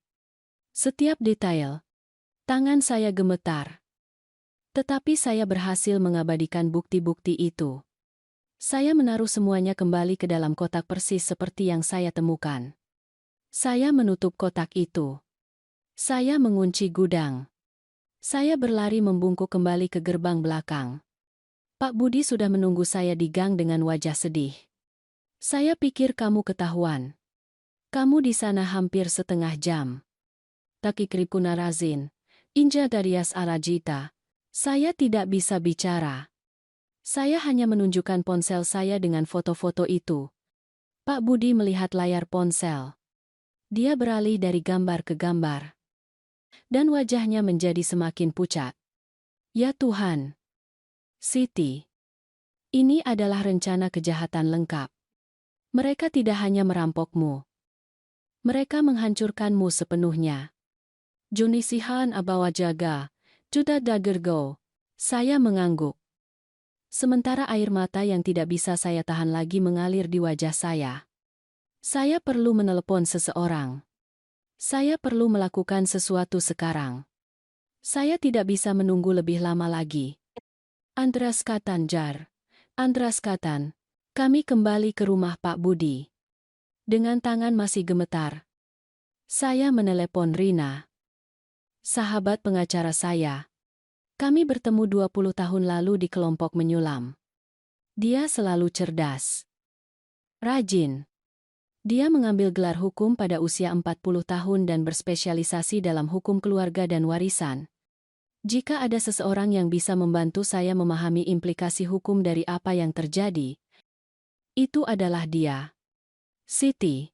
Setiap detail. Tangan saya gemetar. Tetapi saya berhasil mengabadikan bukti-bukti itu. Saya menaruh semuanya kembali ke dalam kotak persis seperti yang saya temukan. Saya menutup kotak itu. Saya mengunci gudang. Saya berlari membungkuk kembali ke gerbang belakang. Pak Budi sudah menunggu saya di gang dengan wajah sedih. Saya pikir kamu ketahuan. Kamu di sana hampir setengah jam. Takikripuna razin. Inja Darias Arajita. Saya tidak bisa bicara. Saya hanya menunjukkan ponsel saya dengan foto-foto itu. Pak Budi melihat layar ponsel. Dia beralih dari gambar ke gambar. Dan wajahnya menjadi semakin pucat. Ya Tuhan. Siti. Ini adalah rencana kejahatan lengkap. Mereka tidak hanya merampokmu. Mereka menghancurkanmu sepenuhnya. Junisihan abawa jaga, juda dagergo. Saya mengangguk. Sementara air mata yang tidak bisa saya tahan lagi mengalir di wajah saya. Saya perlu menelepon seseorang. Saya perlu melakukan sesuatu sekarang. Saya tidak bisa menunggu lebih lama lagi. Andras Katanjar. Andras Katan. Kami kembali ke rumah Pak Budi. Dengan tangan masih gemetar, saya menelepon Rina. Sahabat pengacara saya. Kami bertemu 20 tahun lalu di kelompok menyulam. Dia selalu cerdas. Rajin. Dia mengambil gelar hukum pada usia 40 tahun dan berspesialisasi dalam hukum keluarga dan warisan. Jika ada seseorang yang bisa membantu saya memahami implikasi hukum dari apa yang terjadi, itu adalah dia. Siti.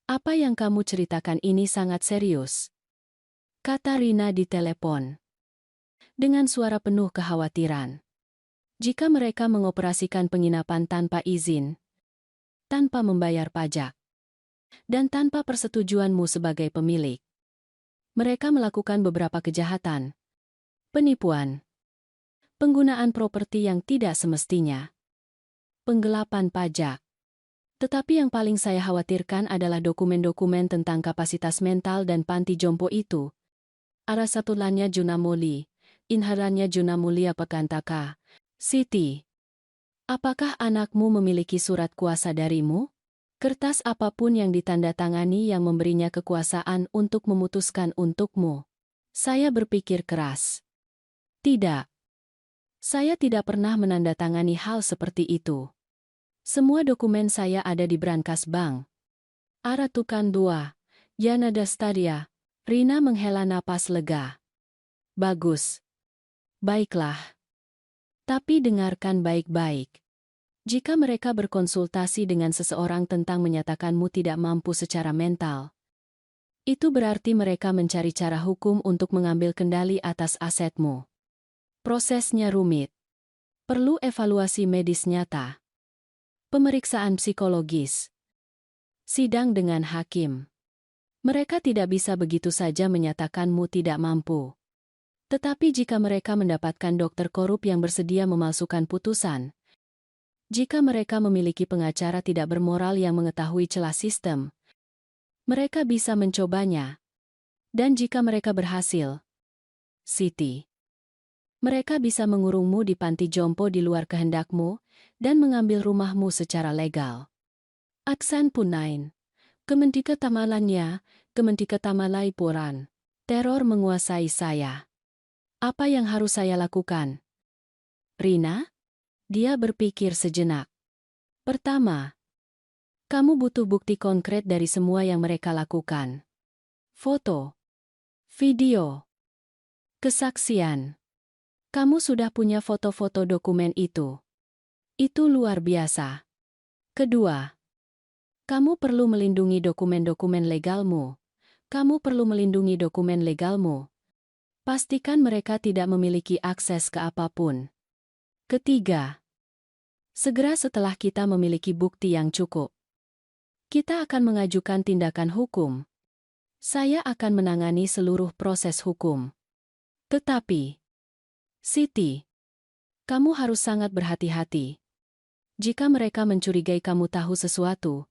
Apa yang kamu ceritakan ini sangat serius, kata Rina di telepon. Dengan suara penuh kekhawatiran. Jika mereka mengoperasikan penginapan tanpa izin, tanpa membayar pajak, dan tanpa persetujuanmu sebagai pemilik, mereka melakukan beberapa kejahatan, penipuan, penggunaan properti yang tidak semestinya, penggelapan pajak. Tetapi yang paling saya khawatirkan adalah dokumen-dokumen tentang kapasitas mental dan panti jompo itu. Arasatulannya Junamuli, Inharannya Junamulia Pekantaka. Siti. Apakah anakmu memiliki surat kuasa darimu? Kertas apapun yang ditandatangani yang memberinya kekuasaan untuk memutuskan untukmu. Saya berpikir keras. Tidak. Saya tidak pernah menandatangani hal seperti itu. Semua dokumen saya ada di brankas bank. Aratukan 2. Yanada Stadia. Rina menghela napas lega. Bagus. Baiklah. Tapi dengarkan baik-baik. Jika mereka berkonsultasi dengan seseorang tentang menyatakanmu tidak mampu secara mental, itu berarti mereka mencari cara hukum untuk mengambil kendali atas asetmu. Prosesnya rumit. Perlu evaluasi medis nyata. Pemeriksaan psikologis. Sidang dengan hakim. Mereka tidak bisa begitu saja menyatakanmu tidak mampu. Tetapi jika mereka mendapatkan dokter korup yang bersedia memalsukan putusan, jika mereka memiliki pengacara tidak bermoral yang mengetahui celah sistem, mereka bisa mencobanya. Dan jika mereka berhasil, Siti, mereka bisa mengurungmu di panti jompo di luar kehendakmu dan mengambil rumahmu secara legal. Aksan Punain. Kementika Tamalannya, Kementika Tamalai Puran. Teror menguasai saya. Apa yang harus saya lakukan? Rina? Dia berpikir sejenak. Pertama, kamu butuh bukti konkret dari semua yang mereka lakukan. Foto, video, kesaksian. Kamu sudah punya foto-foto dokumen itu. Itu luar biasa. Kedua, kamu perlu melindungi dokumen-dokumen legalmu. Kamu perlu melindungi dokumen legalmu. Pastikan mereka tidak memiliki akses ke apapun. Ketiga, segera setelah kita memiliki bukti yang cukup, kita akan mengajukan tindakan hukum. Saya akan menangani seluruh proses hukum. Tetapi, Siti, kamu harus sangat berhati-hati. Jika mereka mencurigai kamu tahu sesuatu,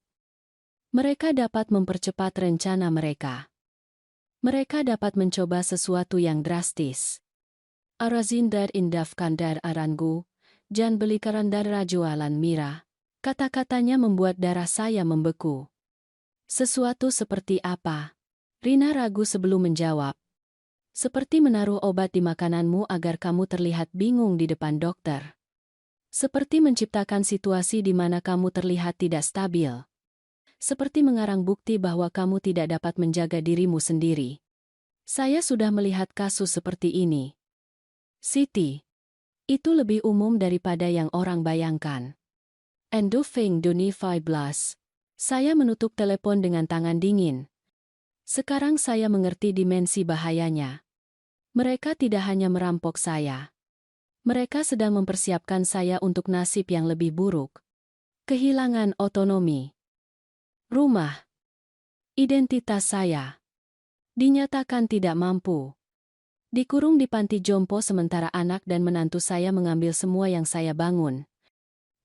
mereka dapat mempercepat rencana mereka. Mereka dapat mencoba sesuatu yang drastis. Arazindar indaf kandar arangu, jan beli karandar rajualan mira. Kata-katanya membuat darah saya membeku. Sesuatu seperti apa? Rina ragu sebelum menjawab. Seperti menaruh obat di makananmu agar kamu terlihat bingung di depan dokter. Seperti menciptakan situasi di mana kamu terlihat tidak stabil. Seperti mengarang bukti bahwa kamu tidak dapat menjaga dirimu sendiri. Saya sudah melihat kasus seperti ini. Siti, itu lebih umum daripada yang orang bayangkan. Endufing Duni 15. Saya menutup telepon dengan tangan dingin. Sekarang saya mengerti dimensi bahayanya. Mereka tidak hanya merampok saya. Mereka sedang mempersiapkan saya untuk nasib yang lebih buruk. Kehilangan otonomi. Rumah. Identitas saya. Dinyatakan tidak mampu. Dikurung di panti jompo sementara anak dan menantu saya mengambil semua yang saya bangun.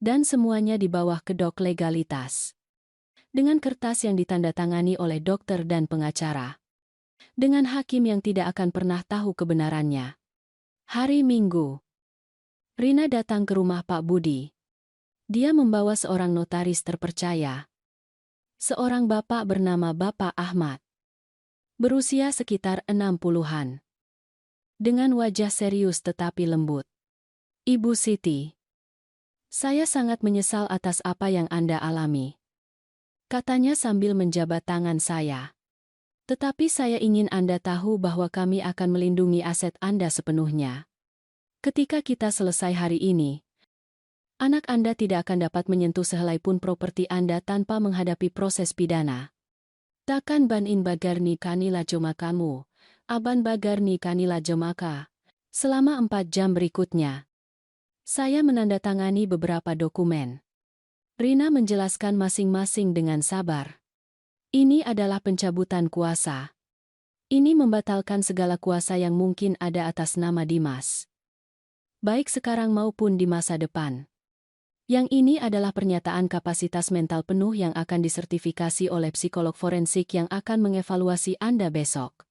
Dan semuanya di bawah kedok legalitas. Dengan kertas yang ditandatangani oleh dokter dan pengacara. Dengan hakim yang tidak akan pernah tahu kebenarannya. Hari Minggu. Rina datang ke rumah Pak Budi. Dia membawa seorang notaris terpercaya. Seorang bapak bernama Bapak Ahmad. Berusia sekitar 60-an. Dengan wajah serius tetapi lembut. Ibu Siti, saya sangat menyesal atas apa yang Anda alami. Katanya sambil menjabat tangan saya. Tetapi saya ingin Anda tahu bahwa kami akan melindungi aset Anda sepenuhnya. Ketika kita selesai hari ini, anak Anda tidak akan dapat menyentuh sehelai pun properti Anda tanpa menghadapi proses pidana. Takkan banin bagarni kanila kamu, aban bagarni kanila jomaka. Selama 4 jam berikutnya, saya menandatangani beberapa dokumen. Rina menjelaskan masing-masing dengan sabar. Ini adalah pencabutan kuasa. Ini membatalkan segala kuasa yang mungkin ada atas nama Dimas. Baik sekarang maupun di masa depan. Yang ini adalah pernyataan kapasitas mental penuh yang akan disertifikasi oleh psikolog forensik yang akan mengevaluasi Anda besok.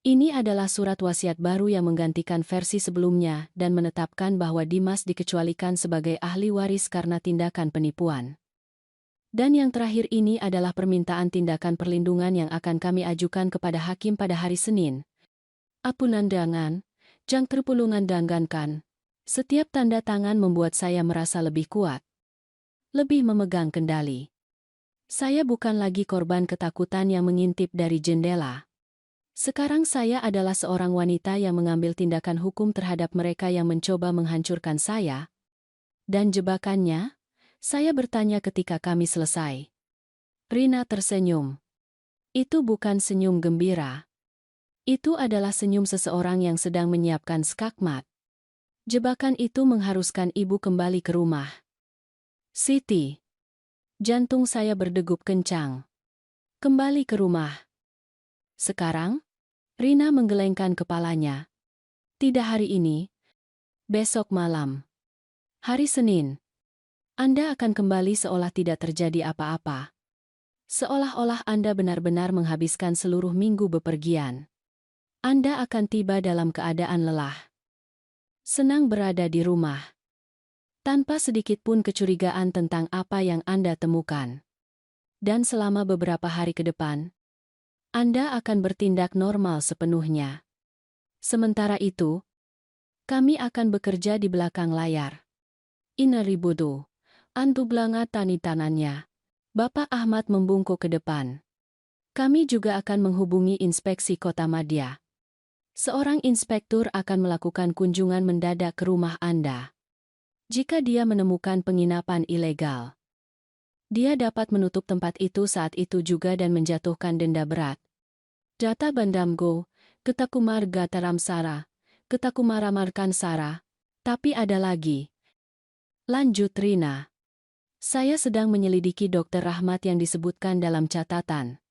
Ini adalah surat wasiat baru yang menggantikan versi sebelumnya dan menetapkan bahwa Dimas dikecualikan sebagai ahli waris karena tindakan penipuan. Dan yang terakhir ini adalah permintaan tindakan perlindungan yang akan kami ajukan kepada hakim pada hari Senin. Apunandangan, jangkerpulungan danggankan. Setiap tanda tangan membuat saya merasa lebih kuat. Lebih memegang kendali. Saya bukan lagi korban ketakutan yang mengintip dari jendela. Sekarang saya adalah seorang wanita yang mengambil tindakan hukum terhadap mereka yang mencoba menghancurkan saya. Dan jebakannya, saya bertanya ketika kami selesai. Rina tersenyum. Itu bukan senyum gembira. Itu adalah senyum seseorang yang sedang menyiapkan skakmat. Jebakan itu mengharuskan ibu kembali ke rumah. Siti. Jantung saya berdegup kencang. Kembali ke rumah. Sekarang? Rina menggelengkan kepalanya. Tidak hari ini. Besok malam. Hari Senin. Anda akan kembali seolah tidak terjadi apa-apa. Seolah-olah Anda benar-benar menghabiskan seluruh minggu bepergian. Anda akan tiba dalam keadaan lelah. Senang berada di rumah. Tanpa sedikit pun kecurigaan tentang apa yang Anda temukan. Dan selama beberapa hari ke depan, Anda akan bertindak normal sepenuhnya. Sementara itu, kami akan bekerja di belakang layar. Inaribudu, antublanga tanitanannya. Bapak Ahmad membungkuk ke depan. Kami juga akan menghubungi inspeksi Kota Madya. Seorang inspektur akan melakukan kunjungan mendadak ke rumah Anda. Jika dia menemukan penginapan ilegal, dia dapat menutup tempat itu saat itu juga dan menjatuhkan denda berat. Data Bandamgo, Ketakumar Gataram Sara, Ketakumaramarkan Sara, tapi ada lagi. Lanjut Rina. Saya sedang menyelidiki Dr. Rahmat yang disebutkan dalam catatan.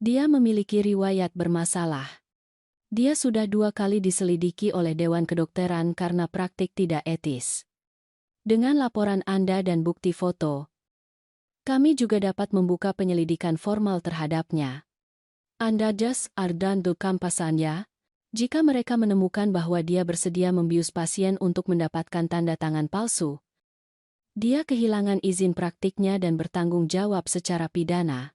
Dia memiliki riwayat bermasalah. Dia sudah 2 kali diselidiki oleh Dewan Kedokteran karena praktik tidak etis. Dengan laporan Anda dan bukti foto, kami juga dapat membuka penyelidikan formal terhadapnya. Anda jas ardandu kampasannya, jika mereka menemukan bahwa dia bersedia membius pasien untuk mendapatkan tanda tangan palsu, dia kehilangan izin praktiknya dan bertanggung jawab secara pidana.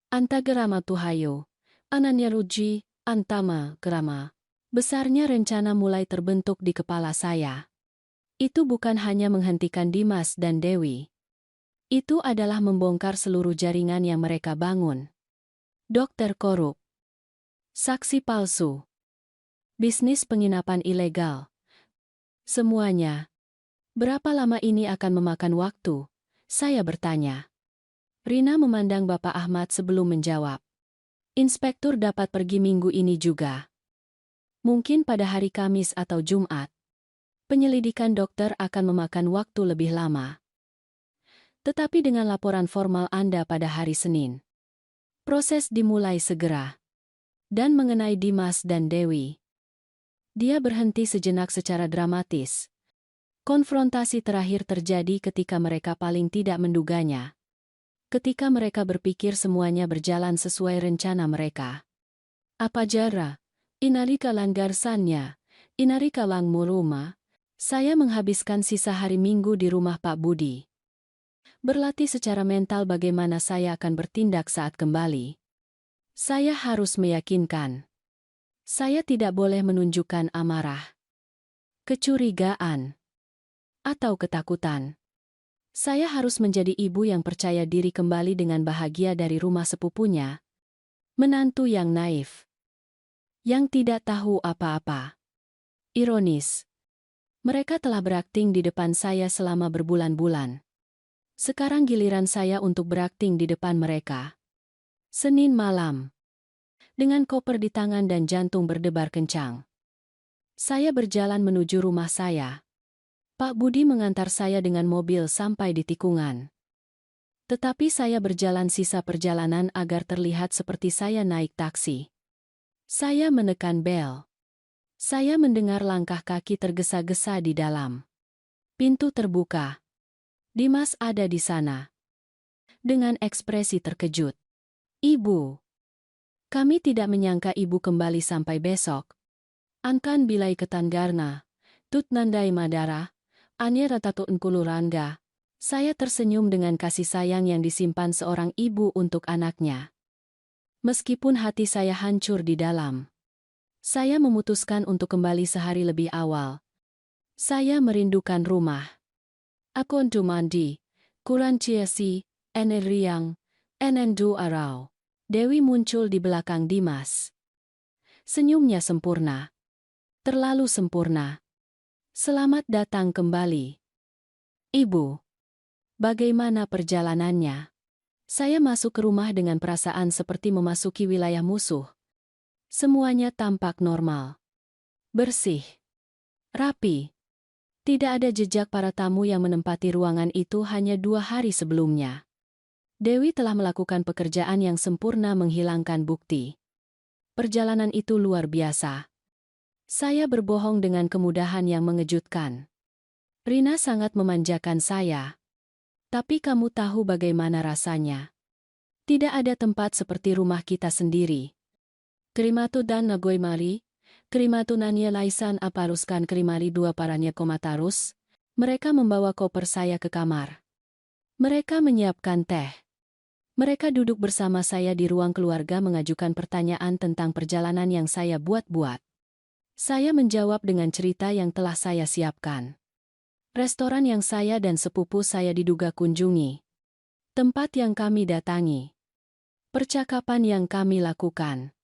Antagerama Tuhayo, Ananya Ruji, Antama, Gerama. Besarnya rencana mulai terbentuk di kepala saya. Itu bukan hanya menghentikan Dimas dan Dewi. Itu adalah membongkar seluruh jaringan yang mereka bangun. Dokter korup. Saksi palsu. Bisnis penginapan ilegal. Semuanya. Berapa lama ini akan memakan waktu? Saya bertanya. Rina memandang Bapak Ahmad sebelum menjawab. Inspektur dapat pergi minggu ini juga. Mungkin pada hari Kamis atau Jumat. Penyelidikan dokter akan memakan waktu lebih lama. Tetapi dengan laporan formal Anda pada hari Senin, proses dimulai segera. Dan mengenai Dimas dan Dewi, Dia berhenti sejenak secara dramatis. Konfrontasi terakhir terjadi ketika mereka paling tidak menduganya. Ketika mereka berpikir semuanya berjalan sesuai rencana mereka. Apa jara? Inari kalang garsannya, inari kalang muruma. Saya menghabiskan sisa hari Minggu di rumah Pak Budi. Berlatih secara mental bagaimana saya akan bertindak saat kembali. Saya harus meyakinkan. Saya tidak boleh menunjukkan amarah, kecurigaan, atau ketakutan. Saya harus menjadi ibu yang percaya diri kembali dengan bahagia dari rumah sepupunya. Menantu yang naif, yang tidak tahu apa-apa. Ironis. Mereka telah berakting di depan saya selama berbulan-bulan. Sekarang giliran saya untuk berakting di depan mereka. Senin malam. Dengan koper di tangan dan jantung berdebar kencang. Saya berjalan menuju rumah saya. Pak Budi mengantar saya dengan mobil sampai di tikungan. Tetapi saya berjalan sisa perjalanan agar terlihat seperti saya naik taksi. Saya menekan bel. Saya mendengar langkah kaki tergesa-gesa di dalam. Pintu terbuka. Dimas ada di sana. Dengan ekspresi terkejut. Ibu. Kami tidak menyangka ibu kembali sampai besok. Ankan bilai ketanggarna. Tut nandai madara. Anye ratatun kuluranga. Saya tersenyum dengan kasih sayang yang disimpan seorang ibu untuk anaknya. Meskipun hati saya hancur di dalam. Saya memutuskan untuk kembali sehari lebih awal. Saya merindukan rumah. Aku mandi, kurang ciasi, eneriang, enendu arau. Dewi muncul di belakang Dimas. Senyumnya sempurna. Terlalu sempurna. Selamat datang kembali. Ibu. Bagaimana perjalanannya? Saya masuk ke rumah dengan perasaan seperti memasuki wilayah musuh. Semuanya tampak normal. Bersih. Rapi. Tidak ada jejak para tamu yang menempati ruangan itu hanya 2 hari sebelumnya. Dewi telah melakukan pekerjaan yang sempurna menghilangkan bukti. Perjalanan itu luar biasa. Saya berbohong dengan kemudahan yang mengejutkan. Rina sangat memanjakan saya. Tapi kamu tahu bagaimana rasanya. Tidak ada tempat seperti rumah kita sendiri. Kerimatu dan nagoi mari, kerimatu nanya laisan aparuskan kerimari 2 paranya komatarus. Mereka membawa koper saya ke kamar. Mereka menyiapkan teh. Mereka duduk bersama saya di ruang keluarga mengajukan pertanyaan tentang perjalanan yang saya buat-buat. Saya menjawab dengan cerita yang telah saya siapkan. Restoran yang saya dan sepupu saya diduga kunjungi. Tempat yang kami datangi. Percakapan yang kami lakukan.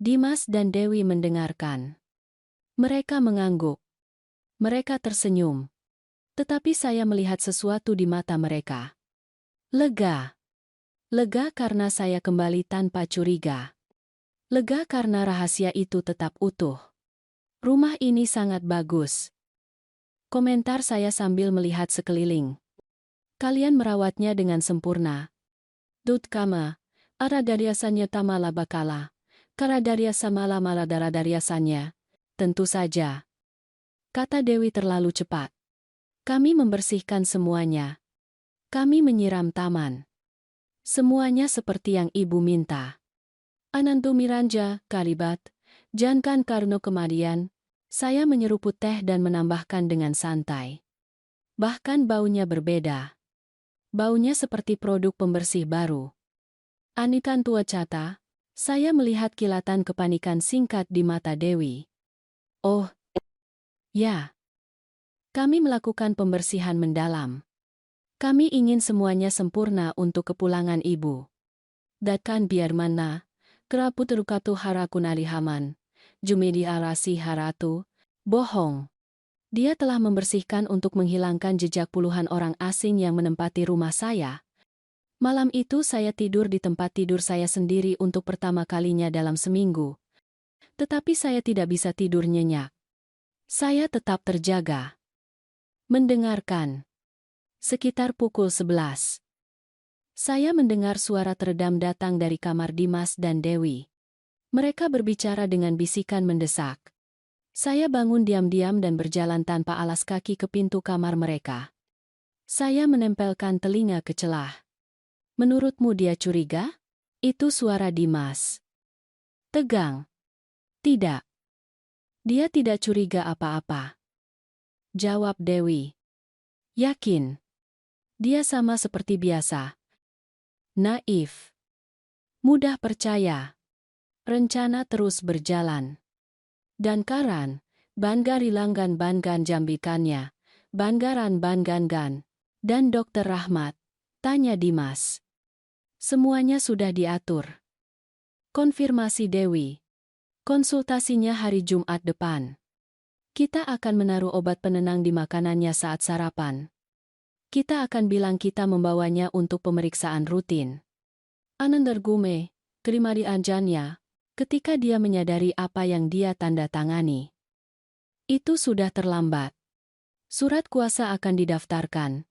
Dimas dan Dewi mendengarkan. Mereka mengangguk. Mereka tersenyum. Tetapi saya melihat sesuatu di mata mereka. Lega. Lega karena saya kembali tanpa curiga. Lega karena rahasia itu tetap utuh. Rumah ini sangat bagus. Komentar saya sambil melihat sekeliling. Kalian merawatnya dengan sempurna. Dut kama, ara dariasannya tamala bakala. Kara dariasa mala dariasannya. Tentu saja. Kata Dewi terlalu cepat. Kami membersihkan semuanya. Kami menyiram taman. Semuanya seperti yang ibu minta. Anantu Miranja, Kalibat, jangan karno kemarian. Saya menyeruput teh dan menambahkan dengan santai. Bahkan baunya berbeda. Baunya seperti produk pembersih baru. Anikan tua cata, saya melihat kilatan kepanikan singkat di mata Dewi. Oh, ya. Kami melakukan pembersihan mendalam. Kami ingin semuanya sempurna untuk kepulangan ibu. Datkan biar mana, keraput rukatu harakun alihaman, jumidi arasi haratu, bohong. Dia telah membersihkan untuk menghilangkan jejak puluhan orang asing yang menempati rumah saya. Malam itu saya tidur di tempat tidur saya sendiri untuk pertama kalinya dalam seminggu. Tetapi saya tidak bisa tidur nyenyak. Saya tetap terjaga. Mendengarkan. Sekitar pukul 11. Saya mendengar suara teredam datang dari kamar Dimas dan Dewi. Mereka berbicara dengan bisikan mendesak. Saya bangun diam-diam dan berjalan tanpa alas kaki ke pintu kamar mereka. Saya menempelkan telinga ke celah. Menurutmu dia curiga? Itu suara Dimas. Tegang. Tidak. Dia tidak curiga apa-apa. Jawab Dewi. Yakin. Dia sama seperti biasa. Naif. Mudah percaya. Rencana terus berjalan. Dan Karan, Bangari Langgan Bangan Jambikannya, Bangaran Bangangan, dan Dokter Rahmat, tanya Dimas. Semuanya sudah diatur. Konfirmasi Dewi. Konsultasinya hari Jumat depan. Kita akan menaruh obat penenang di makanannya saat sarapan. Kita akan bilang kita membawanya untuk pemeriksaan rutin. Anandargume, terima di anjannya, ketika dia menyadari apa yang dia tanda tangani. Itu sudah terlambat. Surat kuasa akan didaftarkan.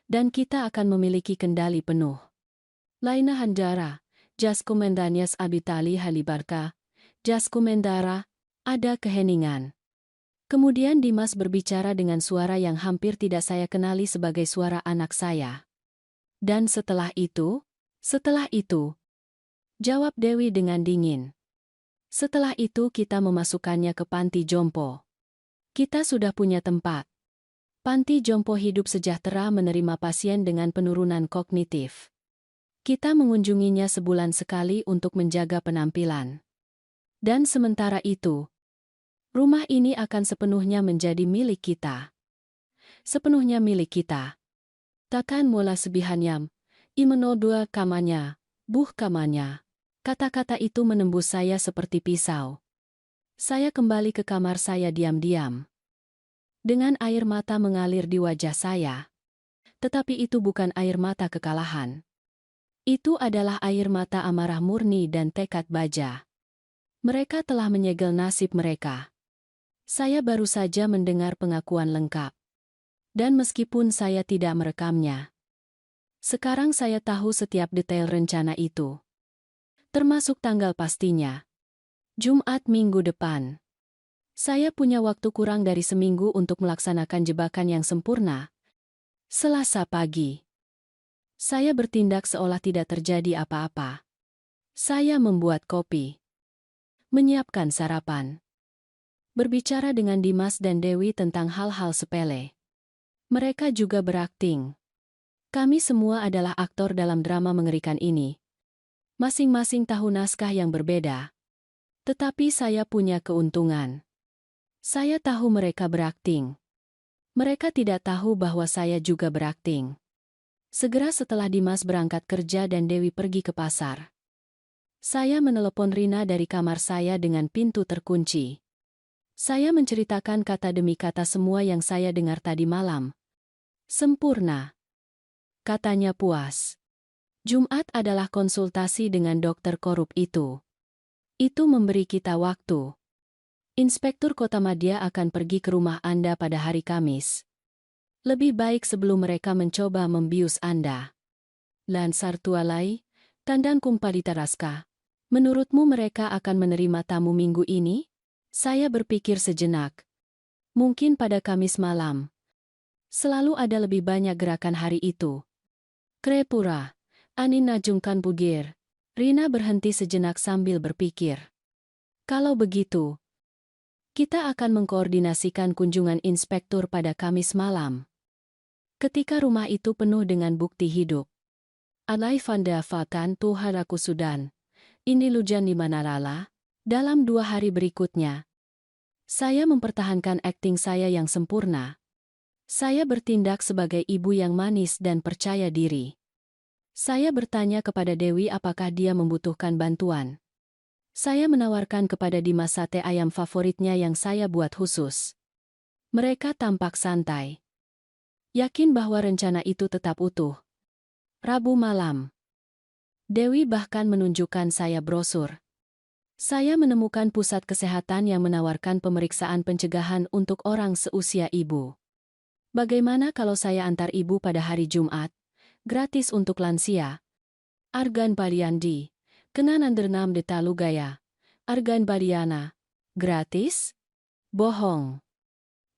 Dan kita akan memiliki kendali penuh. Laina Handara, Jas Komendanyas Abitali Halibarka, Jas Komendara, ada keheningan. Kemudian Dimas berbicara dengan suara yang hampir tidak saya kenali sebagai suara anak saya. Dan setelah itu, jawab Dewi dengan dingin. Setelah itu kita memasukkannya ke panti jompo. Kita sudah punya tempat. Panti jompo hidup sejahtera menerima pasien dengan penurunan kognitif. Kita mengunjunginya sebulan sekali untuk menjaga penampilan. Dan sementara itu, rumah ini akan sepenuhnya menjadi milik kita. Sepenuhnya milik kita. Takkan mula sebihanyam, imenodua kamanya, buh kamanya. Kata-kata itu menembus saya seperti pisau. Saya kembali ke kamar saya diam-diam. Dengan air mata mengalir di wajah saya. Tetapi itu bukan air mata kekalahan. Itu adalah air mata amarah murni dan tekad baja. Mereka telah menyegel nasib mereka. Saya baru saja mendengar pengakuan lengkap. Dan meskipun saya tidak merekamnya, sekarang saya tahu setiap detail rencana itu. Termasuk tanggal pastinya. Jumat minggu depan. Saya punya waktu kurang dari seminggu untuk melaksanakan jebakan yang sempurna. Selasa pagi. Saya bertindak seolah tidak terjadi apa-apa. Saya membuat kopi. Menyiapkan sarapan. Berbicara dengan Dimas dan Dewi tentang hal-hal sepele. Mereka juga berakting. Kami semua adalah aktor dalam drama mengerikan ini. Masing-masing tahu naskah yang berbeda. Tetapi saya punya keuntungan. Saya tahu mereka berakting. Mereka tidak tahu bahwa saya juga berakting. Segera setelah Dimas berangkat kerja dan Dewi pergi ke pasar, saya menelepon Rina dari kamar saya dengan pintu terkunci. Saya menceritakan kata demi kata semua yang saya dengar tadi malam. Sempurna. Katanya puas. Jumat adalah konsultasi dengan dokter korup itu. Itu memberi kita waktu. Inspektur Kotamadya akan pergi ke rumah Anda pada hari Kamis. Lebih baik sebelum mereka mencoba membius Anda. Lansar tualai, tandang kumpadita raska. Menurutmu mereka akan menerima tamu minggu ini? Saya berpikir sejenak. Mungkin pada Kamis malam. Selalu ada lebih banyak gerakan hari itu. Krepura. Anin najungkan bugir. Rina berhenti sejenak sambil berpikir. Kalau begitu, kita akan mengkoordinasikan kunjungan inspektur pada Kamis malam. Ketika rumah itu penuh dengan bukti hidup. Alai Fanda Fakan Tuharaku Sudan. Ini lujan di Manarala. Dalam 2 hari berikutnya, saya mempertahankan akting saya yang sempurna. Saya bertindak sebagai ibu yang manis dan percaya diri. Saya bertanya kepada Dewi apakah dia membutuhkan bantuan. Saya menawarkan kepada Dimas sate ayam favoritnya yang saya buat khusus. Mereka tampak santai. Yakin bahwa rencana itu tetap utuh. Rabu malam. Dewi bahkan menunjukkan saya brosur. Saya menemukan pusat kesehatan yang menawarkan pemeriksaan pencegahan untuk orang seusia ibu. Bagaimana kalau saya antar ibu pada hari Jumat? Gratis untuk lansia. Argan Baliandi. Kenanan dernam de Talugaya. Argan Baliana. Gratis? Bohong.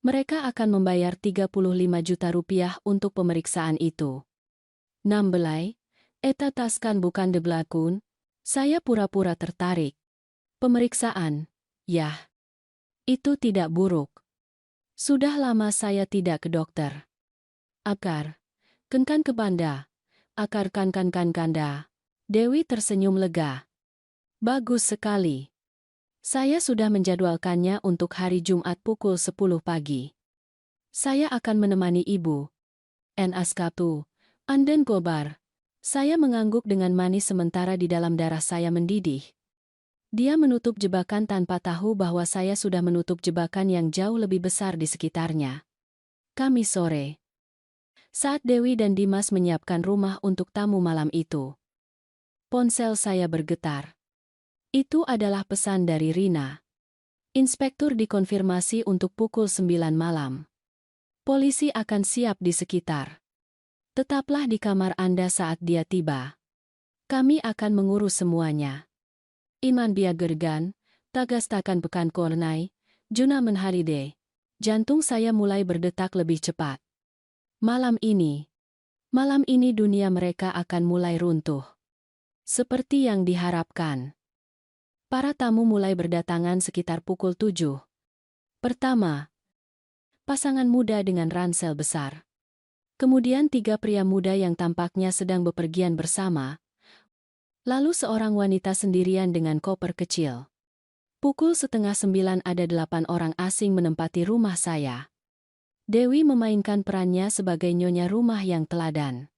Mereka akan membayar 35 juta rupiah untuk pemeriksaan itu. Nambelai, eta taskan bukan de belakun, saya pura-pura tertarik. Pemeriksaan, yah. Itu tidak buruk. Sudah lama saya tidak ke dokter. Akar, kenkan ke banda. Akar kan kanda. Dewi tersenyum lega. Bagus sekali. Saya sudah menjadwalkannya untuk hari Jumat pukul 10 pagi. Saya akan menemani ibu. Askatu, anden gobar. Saya mengangguk dengan manis sementara di dalam darah saya mendidih. Dia menutup jebakan tanpa tahu bahwa saya sudah menutup jebakan yang jauh lebih besar di sekitarnya. Kamis sore. Saat Dewi dan Dimas menyiapkan rumah untuk tamu malam itu, ponsel saya bergetar. Itu adalah pesan dari Rina. Inspektur dikonfirmasi untuk pukul 9 malam. Polisi akan siap di sekitar. Tetaplah di kamar Anda saat dia tiba. Kami akan mengurus semuanya. Iman biagergan, tagastakan pekan kornai, Juna menharide. Jantung saya mulai berdetak lebih cepat. Malam ini dunia mereka akan mulai runtuh. Seperti yang diharapkan. Para tamu mulai berdatangan sekitar pukul 7. Pertama, pasangan muda dengan ransel besar. Kemudian 3 pria muda yang tampaknya sedang bepergian bersama. Lalu seorang wanita sendirian dengan koper kecil. Pukul 8:30 ada 8 orang asing menempati rumah saya. Dewi memainkan perannya sebagai nyonya rumah yang teladan.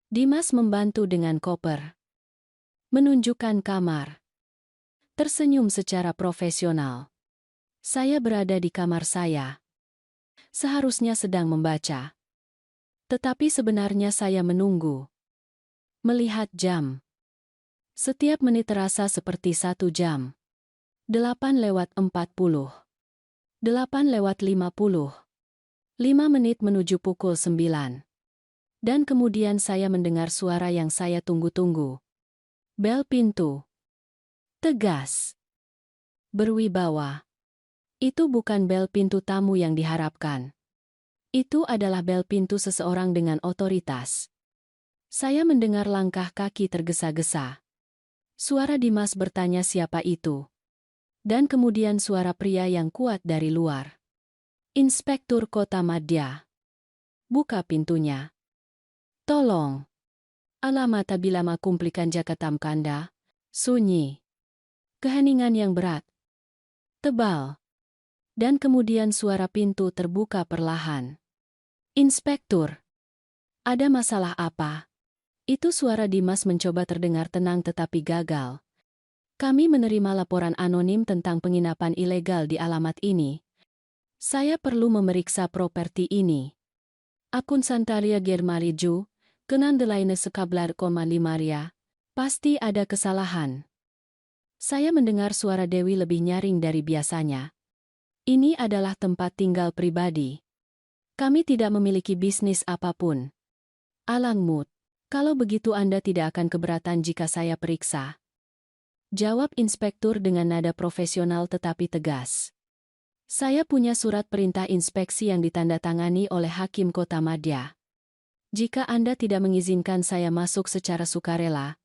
Dimas membantu dengan koper. Menunjukkan kamar. Tersenyum secara profesional. Saya berada di kamar saya. Seharusnya sedang membaca. Tetapi sebenarnya saya menunggu. Melihat jam. Setiap menit terasa seperti 1 jam. 8:40. 8:50. 5 menit menuju pukul 9. Dan kemudian saya mendengar suara yang saya tunggu-tunggu. Bel pintu. Tegas. Berwibawa. Itu bukan bel pintu tamu yang diharapkan. Itu adalah bel pintu seseorang dengan otoritas. Saya mendengar langkah kaki tergesa-gesa. Suara Dimas bertanya siapa itu. Dan kemudian suara pria yang kuat dari luar. Inspektur Kota Madya. Buka pintunya. Tolong. Alamata bilama kumplikan Jakatam Kanda. Sunyi. Keheningan yang berat. Tebal. Dan kemudian suara pintu terbuka perlahan. Inspektur. Ada masalah apa? Itu suara Dimas mencoba terdengar tenang tetapi gagal. Kami menerima laporan anonim tentang penginapan ilegal di alamat ini. Saya perlu memeriksa properti ini. Akun Santaria Germariju, kenandelaine sekablar koma limaria. Pasti ada kesalahan. Saya mendengar suara Dewi lebih nyaring dari biasanya. Ini adalah tempat tinggal pribadi. Kami tidak memiliki bisnis apapun. Alangmut, kalau begitu Anda tidak akan keberatan jika saya periksa. Jawab inspektur dengan nada profesional tetapi tegas. Saya punya surat perintah inspeksi yang ditandatangani oleh Hakim Kota Madya. Jika Anda tidak mengizinkan saya masuk secara sukarela,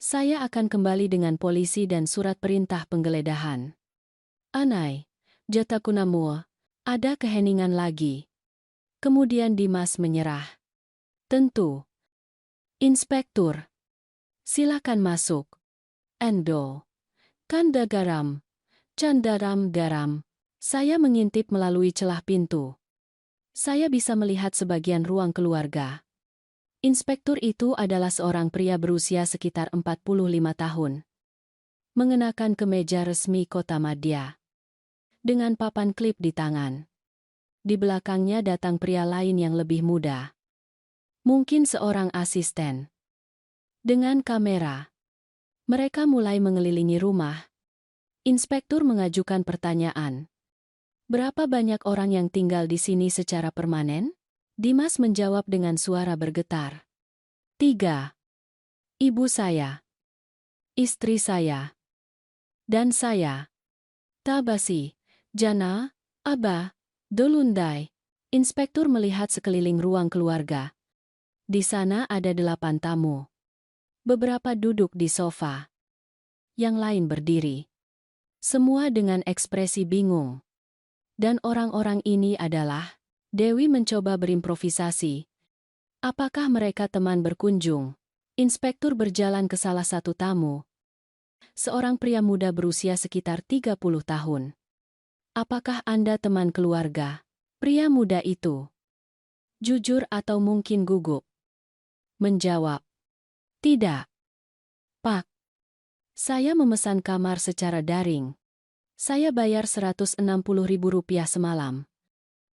saya akan kembali dengan polisi dan surat perintah penggeledahan. Anai, Jatakunamua, ada keheningan lagi. Kemudian Dimas menyerah. Tentu. Inspektur. Silakan masuk. Endo. Kanda garam. Candaram garam. Saya mengintip melalui celah pintu. Saya bisa melihat sebagian ruang keluarga. Inspektur itu adalah seorang pria berusia sekitar 45 tahun. Mengenakan kemeja resmi Kota Madya. Dengan papan klip di tangan. Di belakangnya datang pria lain yang lebih muda. Mungkin seorang asisten. Dengan kamera. Mereka mulai mengelilingi rumah. Inspektur mengajukan pertanyaan. Berapa banyak orang yang tinggal di sini secara permanen? Dimas menjawab dengan suara bergetar. 3. Ibu saya. Istri saya. Dan saya. Tabasi. Jana, Aba, Dolundai. Inspektur melihat sekeliling ruang keluarga. Di sana ada 8 tamu. Beberapa duduk di sofa. Yang lain berdiri. Semua dengan ekspresi bingung. Dan orang-orang ini adalah... Dewi mencoba berimprovisasi. Apakah mereka teman berkunjung? Inspektur berjalan ke salah satu tamu. Seorang pria muda berusia sekitar 30 tahun. Apakah Anda teman keluarga? Pria muda itu jujur atau mungkin gugup menjawab, "Tidak, Pak. Saya memesan kamar secara daring. Saya bayar Rp160.000 semalam."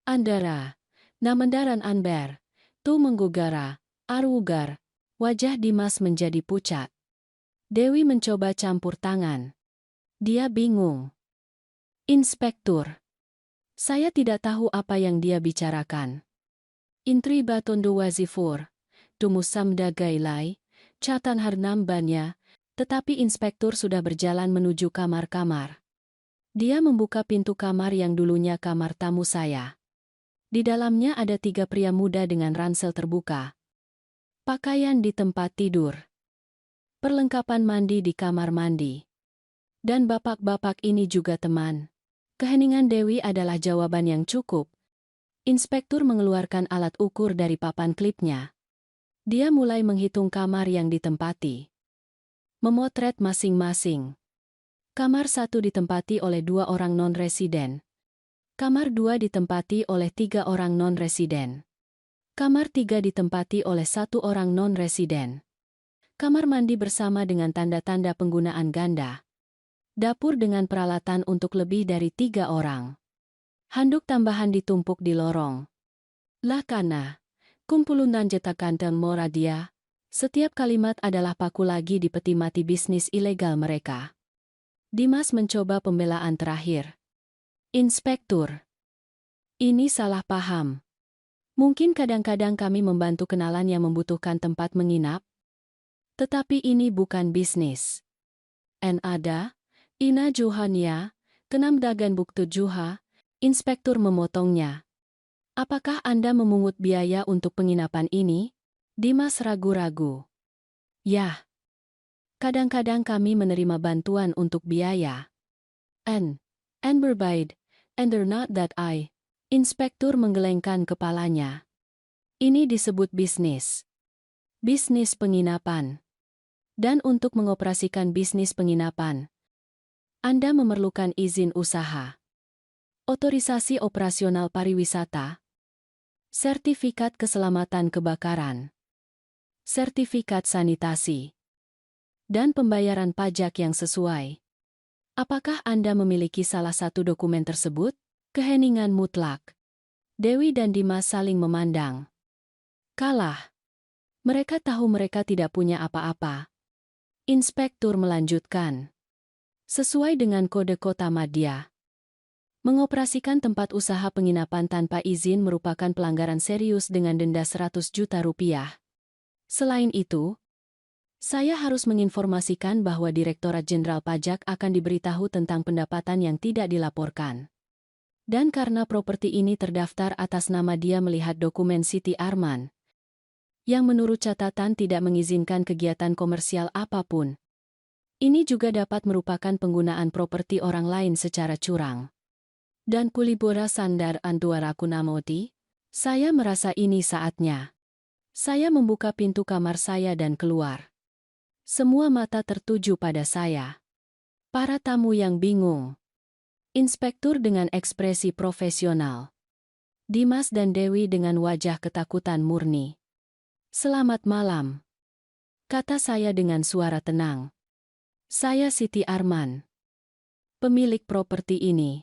Andara, Namendaran Anber, Tu menggugara, Arugar. Wajah Dimas menjadi pucat. Dewi mencoba campur tangan. Dia bingung. Inspektur. Saya tidak tahu apa yang dia bicarakan. Intri Batondo Wazifur, Tumusam Dagailai, Catan Harnambannya, tetapi inspektur sudah berjalan menuju kamar-kamar. Dia membuka pintu kamar yang dulunya kamar tamu saya. Di dalamnya ada 3 pria muda dengan ransel terbuka. Pakaian di tempat tidur. Perlengkapan mandi di kamar mandi. Dan bapak-bapak ini juga teman. Keheningan Dewi adalah jawaban yang cukup. Inspektur mengeluarkan alat ukur dari papan klipnya. Dia mulai menghitung kamar yang ditempati. Memotret masing-masing. Kamar 1 ditempati oleh 2 orang non-residen. Kamar 2 ditempati oleh 3 orang non-residen. Kamar 3 ditempati oleh 1 orang non-residen. Kamar mandi bersama dengan tanda-tanda penggunaan ganda. Dapur dengan peralatan untuk lebih dari 3 orang. Handuk tambahan ditumpuk di lorong. Lakana, kumpulunan jetakan dan moradia. Setiap kalimat adalah paku lagi di peti mati bisnis ilegal mereka. Dimas mencoba pembelaan terakhir. Inspektur. Ini salah paham. Mungkin kadang-kadang kami membantu kenalan yang membutuhkan tempat menginap. Tetapi ini bukan bisnis. Ada, Ina Juhania, Kenam Dagan Buktu Juha, inspektur memotongnya. Apakah Anda memungut biaya untuk penginapan ini? Dimas ragu-ragu. Yah. Kadang-kadang kami menerima bantuan untuk biaya. And berbait, and they're not that I. Inspektur menggelengkan kepalanya. Ini disebut bisnis. Bisnis penginapan. Dan untuk mengoperasikan bisnis penginapan, Anda memerlukan izin usaha, otorisasi operasional pariwisata, sertifikat keselamatan kebakaran, sertifikat sanitasi, dan pembayaran pajak yang sesuai. Apakah Anda memiliki salah satu dokumen tersebut? Keheningan mutlak. Dewi dan Dimas saling memandang. Kalah. Mereka tahu mereka tidak punya apa-apa. Inspektur melanjutkan. Sesuai dengan kode kota Madya, mengoperasikan tempat usaha penginapan tanpa izin merupakan pelanggaran serius dengan denda 100 juta rupiah. Selain itu, saya harus menginformasikan bahwa Direktorat Jenderal Pajak akan diberitahu tentang pendapatan yang tidak dilaporkan. Dan karena properti ini terdaftar atas nama dia melihat dokumen Siti Arman, yang menurut catatan tidak mengizinkan kegiatan komersial apapun. Ini juga dapat merupakan penggunaan properti orang lain secara curang. Dan Kulibora Sandar Antuara Kunamoti, saya merasa ini saatnya. Saya membuka pintu kamar saya dan keluar. Semua mata tertuju pada saya. Para tamu yang bingung. Inspektur dengan ekspresi profesional. Dimas dan Dewi dengan wajah ketakutan murni. Selamat malam, kata saya dengan suara tenang. Saya Siti Arman, pemilik properti ini.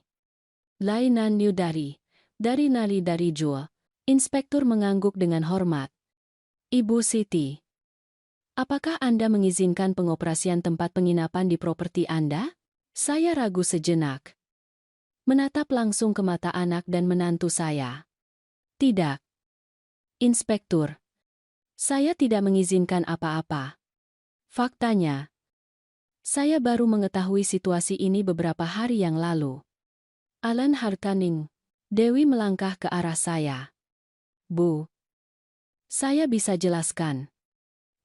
Lainan Yudari, dari Nali dari Jua. Inspektur mengangguk dengan hormat. Ibu Siti, apakah Anda mengizinkan pengoperasian tempat penginapan di properti Anda? Saya ragu sejenak. Menatap langsung ke mata anak dan menantu saya. Tidak. Inspektur, saya tidak mengizinkan apa-apa. Faktanya, saya baru mengetahui situasi ini beberapa hari yang lalu. Alan Harkaning. Dewi melangkah ke arah saya. Bu. Saya bisa jelaskan.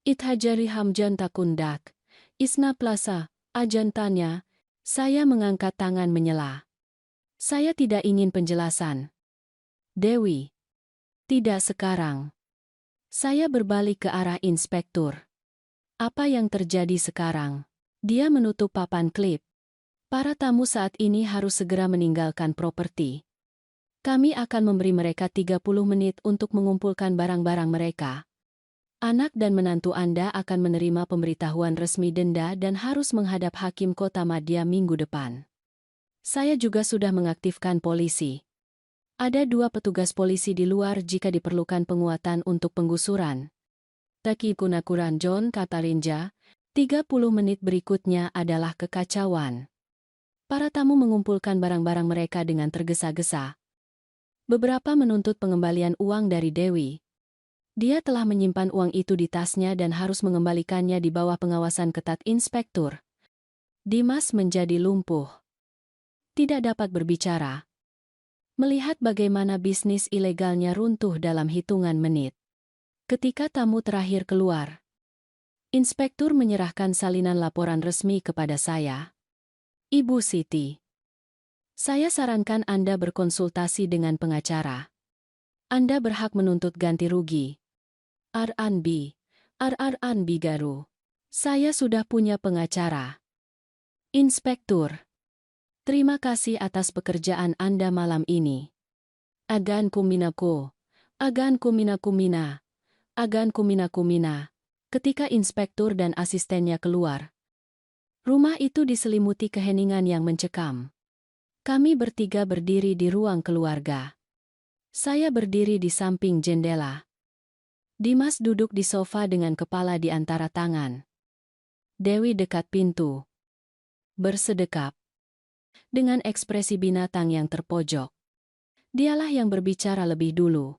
Ithajari Hamjan Takundak. Isna Plaza. Ajantanya. Saya mengangkat tangan menyela. Saya tidak ingin penjelasan. Dewi. Tidak sekarang. Saya berbalik ke arah inspektur. Apa yang terjadi sekarang? Dia menutup papan klip. Para tamu saat ini harus segera meninggalkan properti. Kami akan memberi mereka 30 menit untuk mengumpulkan barang-barang mereka. Anak dan menantu Anda akan menerima pemberitahuan resmi denda dan harus menghadap Hakim Kota Madya minggu depan. Saya juga sudah mengaktifkan polisi. Ada 2 petugas polisi di luar jika diperlukan penguatan untuk penggusuran. Taki Kunakuran John kata Rinja, 30 menit berikutnya adalah kekacauan. Para tamu mengumpulkan barang-barang mereka dengan tergesa-gesa. Beberapa menuntut pengembalian uang dari Dewi. Dia telah menyimpan uang itu di tasnya dan harus mengembalikannya di bawah pengawasan ketat inspektur. Dimas menjadi lumpuh. Tidak dapat berbicara. Melihat bagaimana bisnis ilegalnya runtuh dalam hitungan menit. Ketika tamu terakhir keluar, inspektur menyerahkan salinan laporan resmi kepada saya. Ibu Siti. Saya sarankan Anda berkonsultasi dengan pengacara. Anda berhak menuntut ganti rugi. RRB Garu. Saya sudah punya pengacara. Inspektur. Terima kasih atas pekerjaan Anda malam ini. Agan Kuminako. Agan Kuminakumina. Agan Kuminakumina. Ketika inspektur dan asistennya keluar, rumah itu diselimuti keheningan yang mencekam. Kami bertiga berdiri di ruang keluarga. Saya berdiri di samping jendela. Dimas duduk di sofa dengan kepala di antara tangan. Dewi dekat pintu. Bersedekap. Dengan ekspresi binatang yang terpojok. Dialah yang berbicara lebih dulu.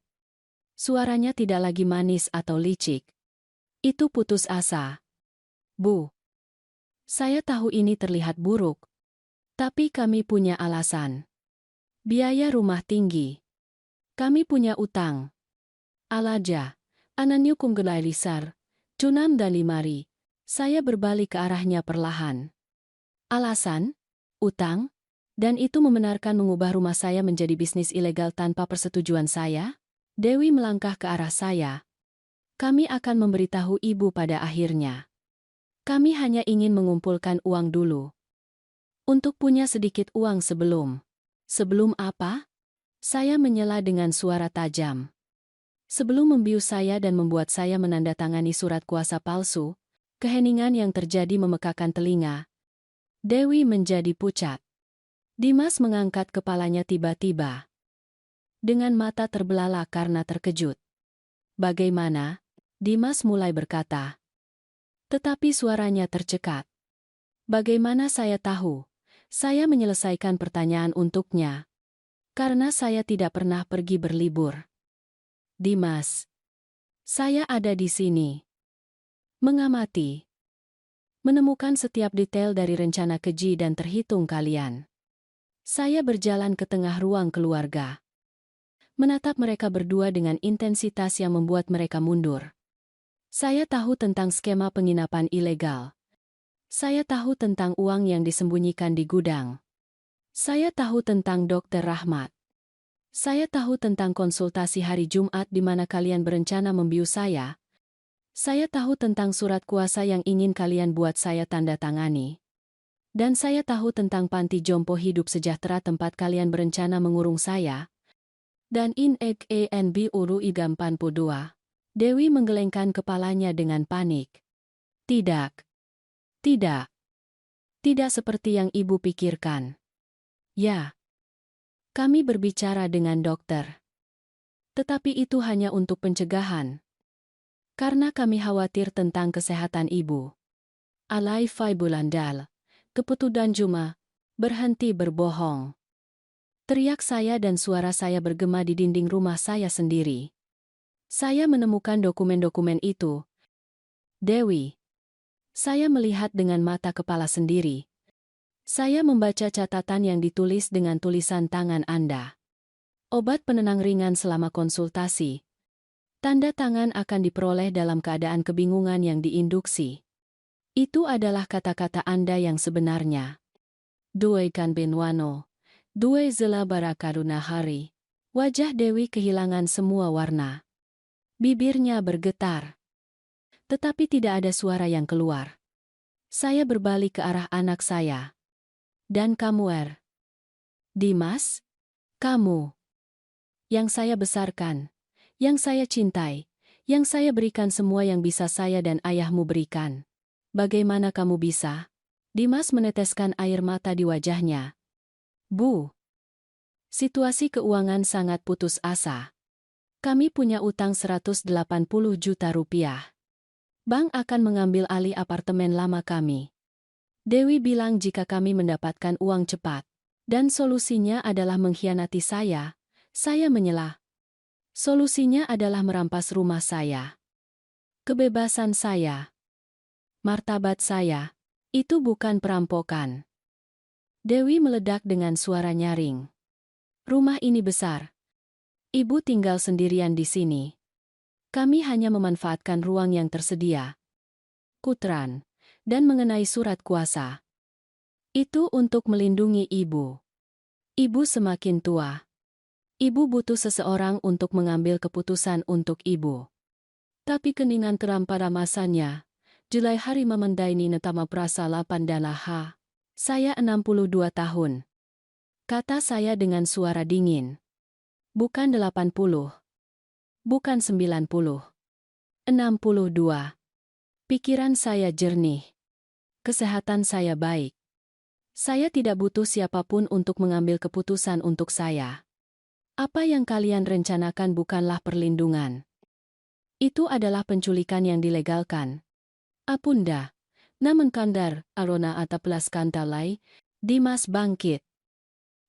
Suaranya tidak lagi manis atau licik. Itu putus asa. Bu. Saya tahu ini terlihat buruk. Tapi kami punya alasan. Biaya rumah tinggi. Kami punya utang. Alaja. Ananyukum gelailisar. Cunam dan limari. Saya berbalik ke arahnya perlahan. Alasan? Utang? Dan itu membenarkan mengubah rumah saya menjadi bisnis ilegal tanpa persetujuan saya? Dewi melangkah ke arah saya. Kami akan memberitahu ibu pada akhirnya. Kami hanya ingin mengumpulkan uang dulu. Untuk punya sedikit uang sebelum. Sebelum apa? Saya menyela dengan suara tajam. Sebelum membius saya dan membuat saya menandatangani surat kuasa palsu, keheningan yang terjadi memekakan telinga. Dewi menjadi pucat. Dimas mengangkat kepalanya tiba-tiba. Dengan mata terbelalak karena terkejut. Bagaimana? Dimas mulai berkata. Tetapi suaranya tercekat. Bagaimana saya tahu? Saya menyelesaikan pertanyaan untuknya. Karena saya tidak pernah pergi berlibur. Dimas. Saya ada di sini. Mengamati. Menemukan setiap detail dari rencana keji dan terhitung kalian. Saya berjalan ke tengah ruang keluarga. Menatap mereka berdua dengan intensitas yang membuat mereka mundur. Saya tahu tentang skema penginapan ilegal. Saya tahu tentang uang yang disembunyikan di gudang. Saya tahu tentang Dr. Rahmat. Saya tahu tentang konsultasi hari Jumat di mana kalian berencana membius saya. Saya tahu tentang surat kuasa yang ingin kalian buat saya tanda tangani. Dan saya tahu tentang panti jompo hidup sejahtera tempat kalian berencana mengurung saya. Dan INEG uru igam 42. Dewi menggelengkan kepalanya dengan panik. Tidak. Tidak. Tidak seperti yang ibu pikirkan. Ya. Kami berbicara dengan dokter. Tetapi itu hanya untuk pencegahan. Karena kami khawatir tentang kesehatan ibu. Alai Fai Bulandal. Keputusan Juma. Berhenti berbohong. Teriak saya dan suara saya bergema di dinding rumah saya sendiri. Saya menemukan dokumen-dokumen itu. Dewi. Saya melihat dengan mata kepala sendiri. Saya membaca catatan yang ditulis dengan tulisan tangan Anda. Obat penenang ringan selama konsultasi. Tanda tangan akan diperoleh dalam keadaan kebingungan yang diinduksi. Itu adalah kata-kata Anda yang sebenarnya. Due kan benwano. Due zela barakaruna hari. Wajah Dewi kehilangan semua warna. Bibirnya bergetar. Tetapi tidak ada suara yang keluar. Saya berbalik ke arah anak saya. Dan kamu, Dimas? Kamu. Yang saya besarkan. Yang saya cintai. Yang saya berikan semua yang bisa saya dan ayahmu berikan. Bagaimana kamu bisa? Dimas meneteskan air mata di wajahnya. Bu. Situasi keuangan sangat putus asa. Kami punya utang 180 juta rupiah. Bank akan mengambil alih apartemen lama kami. Dewi bilang jika kami mendapatkan uang cepat. Dan solusinya adalah mengkhianati saya menyela. Solusinya adalah merampas rumah saya. Kebebasan saya. Martabat saya. Itu bukan perampokan. Dewi meledak dengan suara nyaring. Rumah ini besar. Ibu tinggal sendirian di sini. Kami hanya memanfaatkan ruang yang tersedia. Kutran. Dan mengenai surat kuasa. Itu untuk melindungi ibu. Ibu semakin tua. Ibu butuh seseorang untuk mengambil keputusan untuk ibu. Tapi keningan teram pada masanya. Julai hari memendaini netama prasala pandanaha. Saya 62 tahun. Kata saya dengan suara dingin. Bukan 80. Bukan 90. 62. Pikiran saya jernih. Kesehatan saya baik. Saya tidak butuh siapapun untuk mengambil keputusan untuk saya. Apa yang kalian rencanakan bukanlah perlindungan. Itu adalah penculikan yang dilegalkan. Apunda. Namun kandar, arona ataplas kantalai, Dimas bangkit.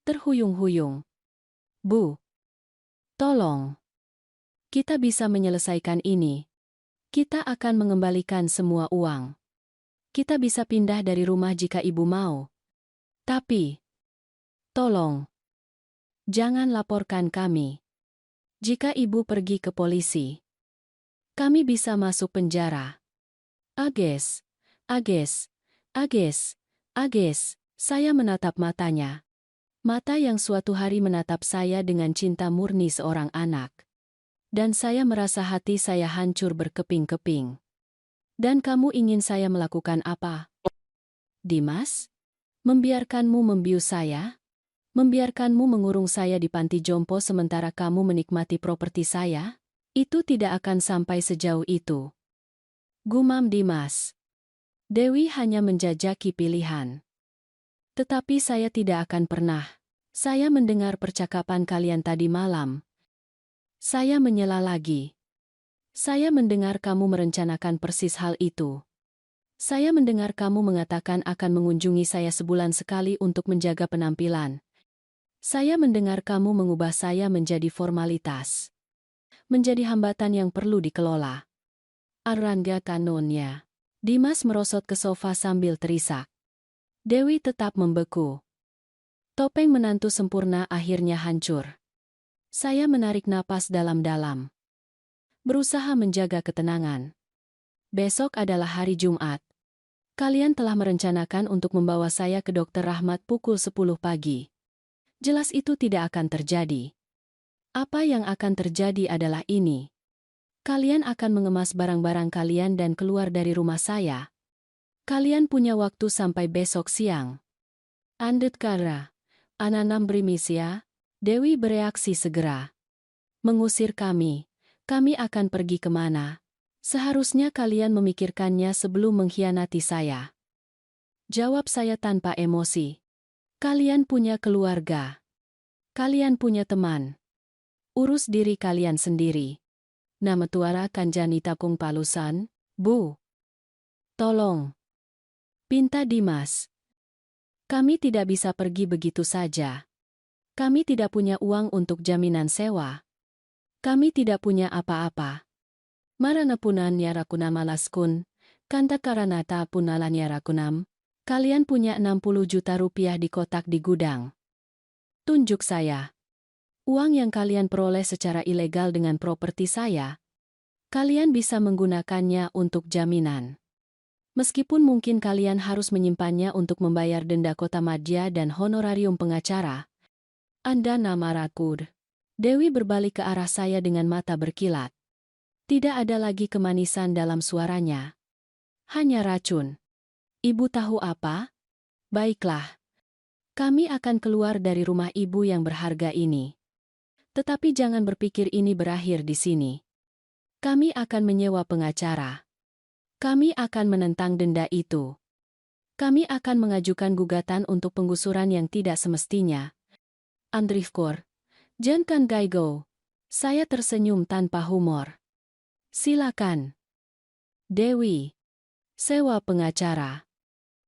Terhuyung-huyung. Bu. Tolong. Kita bisa menyelesaikan ini. Kita akan mengembalikan semua uang. Kita bisa pindah dari rumah jika ibu mau. Tapi, tolong, jangan laporkan kami. Jika ibu pergi ke polisi, kami bisa masuk penjara. Ages, Ages, Ages, Ages, saya menatap matanya. Mata yang suatu hari menatap saya dengan cinta murni seorang anak. Dan saya merasa hati saya hancur berkeping-keping. Dan kamu ingin saya melakukan apa? Dimas? Membiarkanmu membius saya? Membiarkanmu mengurung saya di panti jompo sementara kamu menikmati properti saya? Itu tidak akan sampai sejauh itu. Gumam Dimas. Dewi hanya menjajaki pilihan. Tetapi saya tidak akan pernah. Saya mendengar percakapan kalian tadi malam. Saya menyela lagi. Saya mendengar kamu merencanakan persis hal itu. Saya mendengar kamu mengatakan akan mengunjungi saya sebulan sekali untuk menjaga penampilan. Saya mendengar kamu mengubah saya menjadi formalitas. Menjadi hambatan yang perlu dikelola. Arangga kanonnya. Dimas merosot ke sofa sambil terisak. Dewi tetap membeku. Topeng menantu sempurna akhirnya hancur. Saya menarik napas dalam-dalam. Berusaha menjaga ketenangan. Besok adalah hari Jumat. Kalian telah merencanakan untuk membawa saya ke Dr. Rahmat pukul 10 pagi. Jelas itu tidak akan terjadi. Apa yang akan terjadi adalah ini. Kalian akan mengemas barang-barang kalian dan keluar dari rumah saya. Kalian punya waktu sampai besok siang. Andet kara. Ananam brimisya. Dewi bereaksi segera. Mengusir kami. Kami akan pergi kemana? Seharusnya kalian memikirkannya sebelum mengkhianati saya. Jawab saya tanpa emosi. Kalian punya keluarga. Kalian punya teman. Urus diri kalian sendiri. Nama tuara kanjani takung palusan, Bu. Tolong. Pinta Dimas. Kami tidak bisa pergi begitu saja. Kami tidak punya uang untuk jaminan sewa. Kami tidak punya apa-apa. Maranapunan yarakunam alaskun, kanta karanata punalan yarakunam, Kalian punya 60 juta rupiah di kotak di gudang. Tunjuk saya. Uang yang kalian peroleh secara ilegal dengan properti saya, kalian bisa menggunakannya untuk jaminan. Meskipun mungkin kalian harus menyimpannya untuk membayar denda kota madya dan honorarium pengacara. Anda nama rakud. Dewi berbalik ke arah saya dengan mata berkilat. Tidak ada lagi kemanisan dalam suaranya. Hanya racun. Ibu tahu apa? Baiklah. Kami akan keluar dari rumah ibu yang berharga ini. Tetapi jangan berpikir ini berakhir di sini. Kami akan menyewa pengacara. Kami akan menentang denda itu. Kami akan mengajukan gugatan untuk penggusuran yang tidak semestinya. Andrifkor, jangan gaigo. Saya tersenyum tanpa humor. Silakan. Dewi. Sewa pengacara.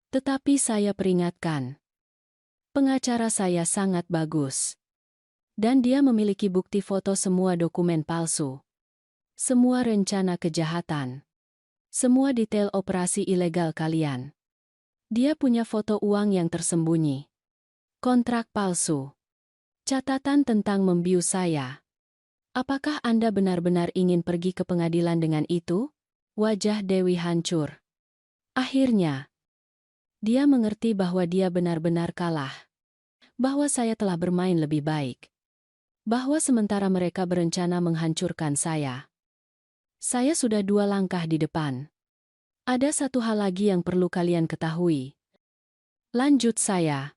Tetapi saya peringatkan. Pengacara saya sangat bagus. Dan dia memiliki bukti foto semua dokumen palsu. Semua rencana kejahatan. Semua detail operasi ilegal kalian. Dia punya foto uang yang tersembunyi. Kontrak palsu. Catatan tentang membius saya. Apakah Anda benar-benar ingin pergi ke pengadilan dengan itu? Wajah Dewi hancur. Akhirnya, dia mengerti bahwa dia benar-benar kalah. Bahwa saya telah bermain lebih baik. Bahwa sementara mereka berencana menghancurkan saya sudah 2 langkah di depan. Ada satu hal lagi yang perlu kalian ketahui. Lanjut saya.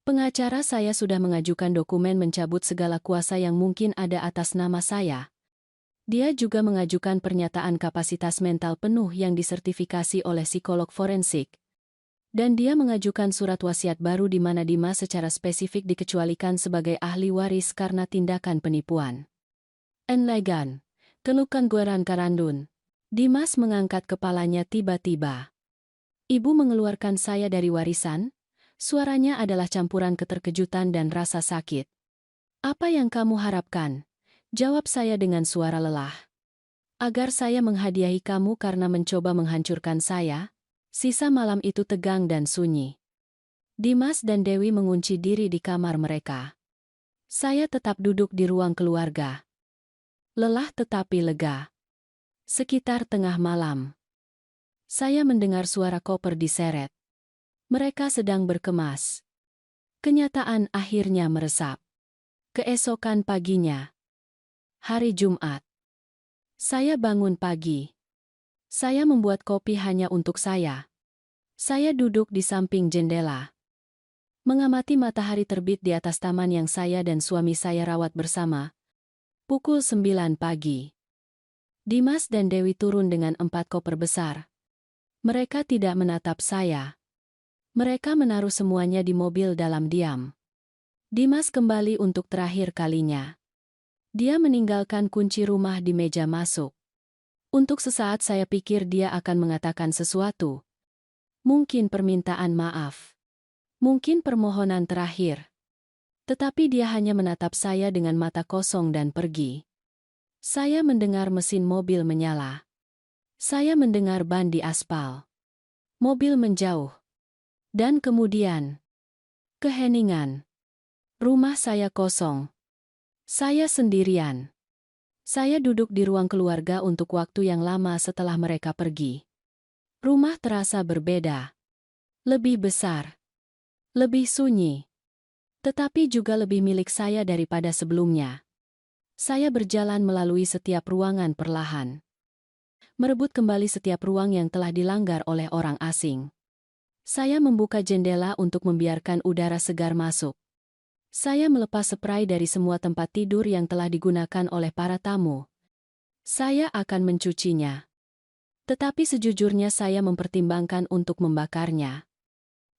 Pengacara saya sudah mengajukan dokumen mencabut segala kuasa yang mungkin ada atas nama saya. Dia juga mengajukan pernyataan kapasitas mental penuh yang disertifikasi oleh psikolog forensik. Dan dia mengajukan surat wasiat baru di mana Dimas secara spesifik dikecualikan sebagai ahli waris karena tindakan penipuan. Enlegan. Kelukan Gueran Karandun. Dimas mengangkat kepalanya tiba-tiba. Ibu mengeluarkan saya dari warisan? Suaranya adalah campuran keterkejutan dan rasa sakit. Apa yang kamu harapkan? Jawab saya dengan suara lelah. Agar saya menghadiahi kamu karena mencoba menghancurkan saya? Sisa malam itu tegang dan sunyi. Dimas dan Dewi mengunci diri di kamar mereka. Saya tetap duduk di ruang keluarga. Lelah tetapi lega. Sekitar tengah malam. Saya mendengar suara koper diseret. Mereka sedang berkemas. Kenyataan akhirnya meresap. Keesokan paginya. Hari Jumat. Saya bangun pagi. Saya membuat kopi hanya untuk saya. Saya duduk di samping jendela. Mengamati matahari terbit di atas taman yang saya dan suami saya rawat bersama. Pukul 9 pagi. Dimas dan Dewi turun dengan 4 koper besar. Mereka tidak menatap saya. Mereka menaruh semuanya di mobil dalam diam. Dimas kembali untuk terakhir kalinya. Dia meninggalkan kunci rumah di meja masuk. Untuk sesaat saya pikir dia akan mengatakan sesuatu. Mungkin permintaan maaf. Mungkin permohonan terakhir. Tetapi dia hanya menatap saya dengan mata kosong dan pergi. Saya mendengar mesin mobil menyala. Saya mendengar ban di aspal. Mobil menjauh. Dan kemudian, keheningan. Rumah saya kosong. Saya sendirian. Saya duduk di ruang keluarga untuk waktu yang lama setelah mereka pergi. Rumah terasa berbeda. Lebih besar. Lebih sunyi. Tetapi juga lebih milik saya daripada sebelumnya. Saya berjalan melalui setiap ruangan perlahan. Merebut kembali setiap ruang yang telah dilanggar oleh orang asing. Saya membuka jendela untuk membiarkan udara segar masuk. Saya melepas spray dari semua tempat tidur yang telah digunakan oleh para tamu. Saya akan mencucinya. Tetapi sejujurnya saya mempertimbangkan untuk membakarnya.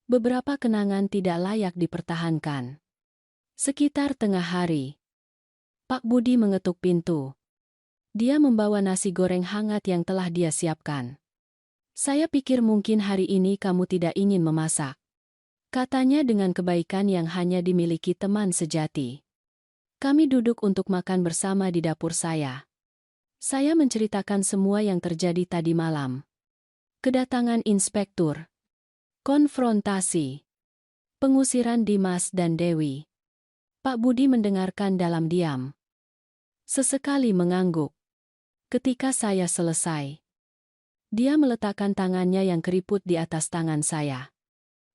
Beberapa kenangan tidak layak dipertahankan. Sekitar tengah hari. Pak Budi mengetuk pintu. Dia membawa nasi goreng hangat yang telah dia siapkan. Saya pikir mungkin hari ini kamu tidak ingin memasak. Katanya dengan kebaikan yang hanya dimiliki teman sejati. Kami duduk untuk makan bersama di dapur saya. Saya menceritakan semua yang terjadi tadi malam. Kedatangan inspektur. Konfrontasi. Pengusiran Dimas dan Dewi. Pak Budi mendengarkan dalam diam. Sesekali mengangguk. Ketika saya selesai, dia meletakkan tangannya yang keriput di atas tangan saya.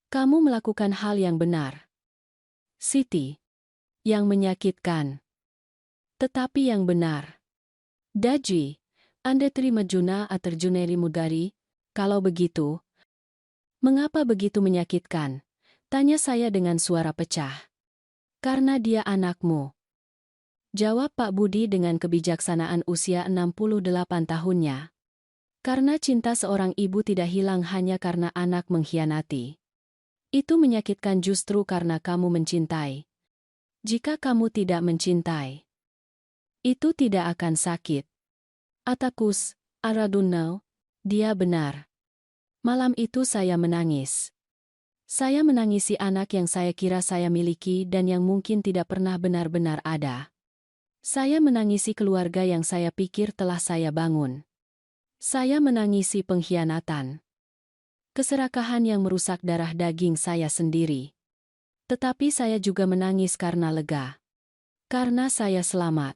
Kamu melakukan hal yang benar, Siti. Yang menyakitkan, tetapi yang benar. Daji, Anda terima Juna Aterjuneri Mudari. Kalau begitu, mengapa begitu menyakitkan? Tanya saya dengan suara pecah. Karena dia anakmu. Jawab Pak Budi dengan kebijaksanaan usia 68 tahunnya. Karena cinta seorang ibu tidak hilang hanya karena anak mengkhianati. Itu menyakitkan justru karena kamu mencintai. Jika kamu tidak mencintai, itu tidak akan sakit. Atakus, Aradunau, dia benar. Malam itu saya menangis. Saya menangisi anak yang saya kira saya miliki dan yang mungkin tidak pernah benar-benar ada. Saya menangisi keluarga yang saya pikir telah saya bangun. Saya menangisi pengkhianatan. Keserakahan yang merusak darah daging saya sendiri. Tetapi saya juga menangis karena lega. Karena saya selamat.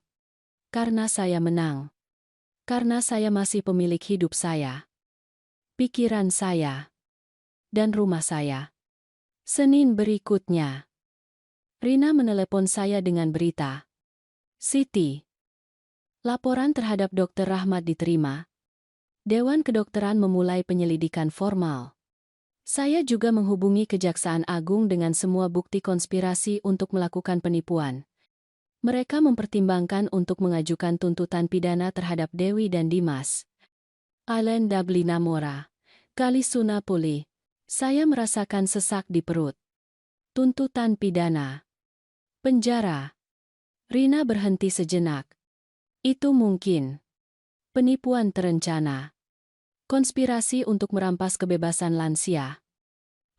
Karena saya menang. Karena saya masih pemilik hidup saya. Pikiran saya. Dan rumah saya. Senin berikutnya. Rina menelepon saya dengan berita. Siti. Laporan terhadap Dr. Rahmat diterima. Dewan Kedokteran memulai penyelidikan formal. Saya juga menghubungi Kejaksaan Agung dengan semua bukti konspirasi untuk melakukan penipuan. Mereka mempertimbangkan untuk mengajukan tuntutan pidana terhadap Dewi dan Dimas. Alen Dablina Mora. Kalisuna Puli. Saya merasakan sesak di perut. Tuntutan pidana. Penjara. Rina berhenti sejenak. Itu mungkin. Penipuan terencana. Konspirasi untuk merampas kebebasan lansia.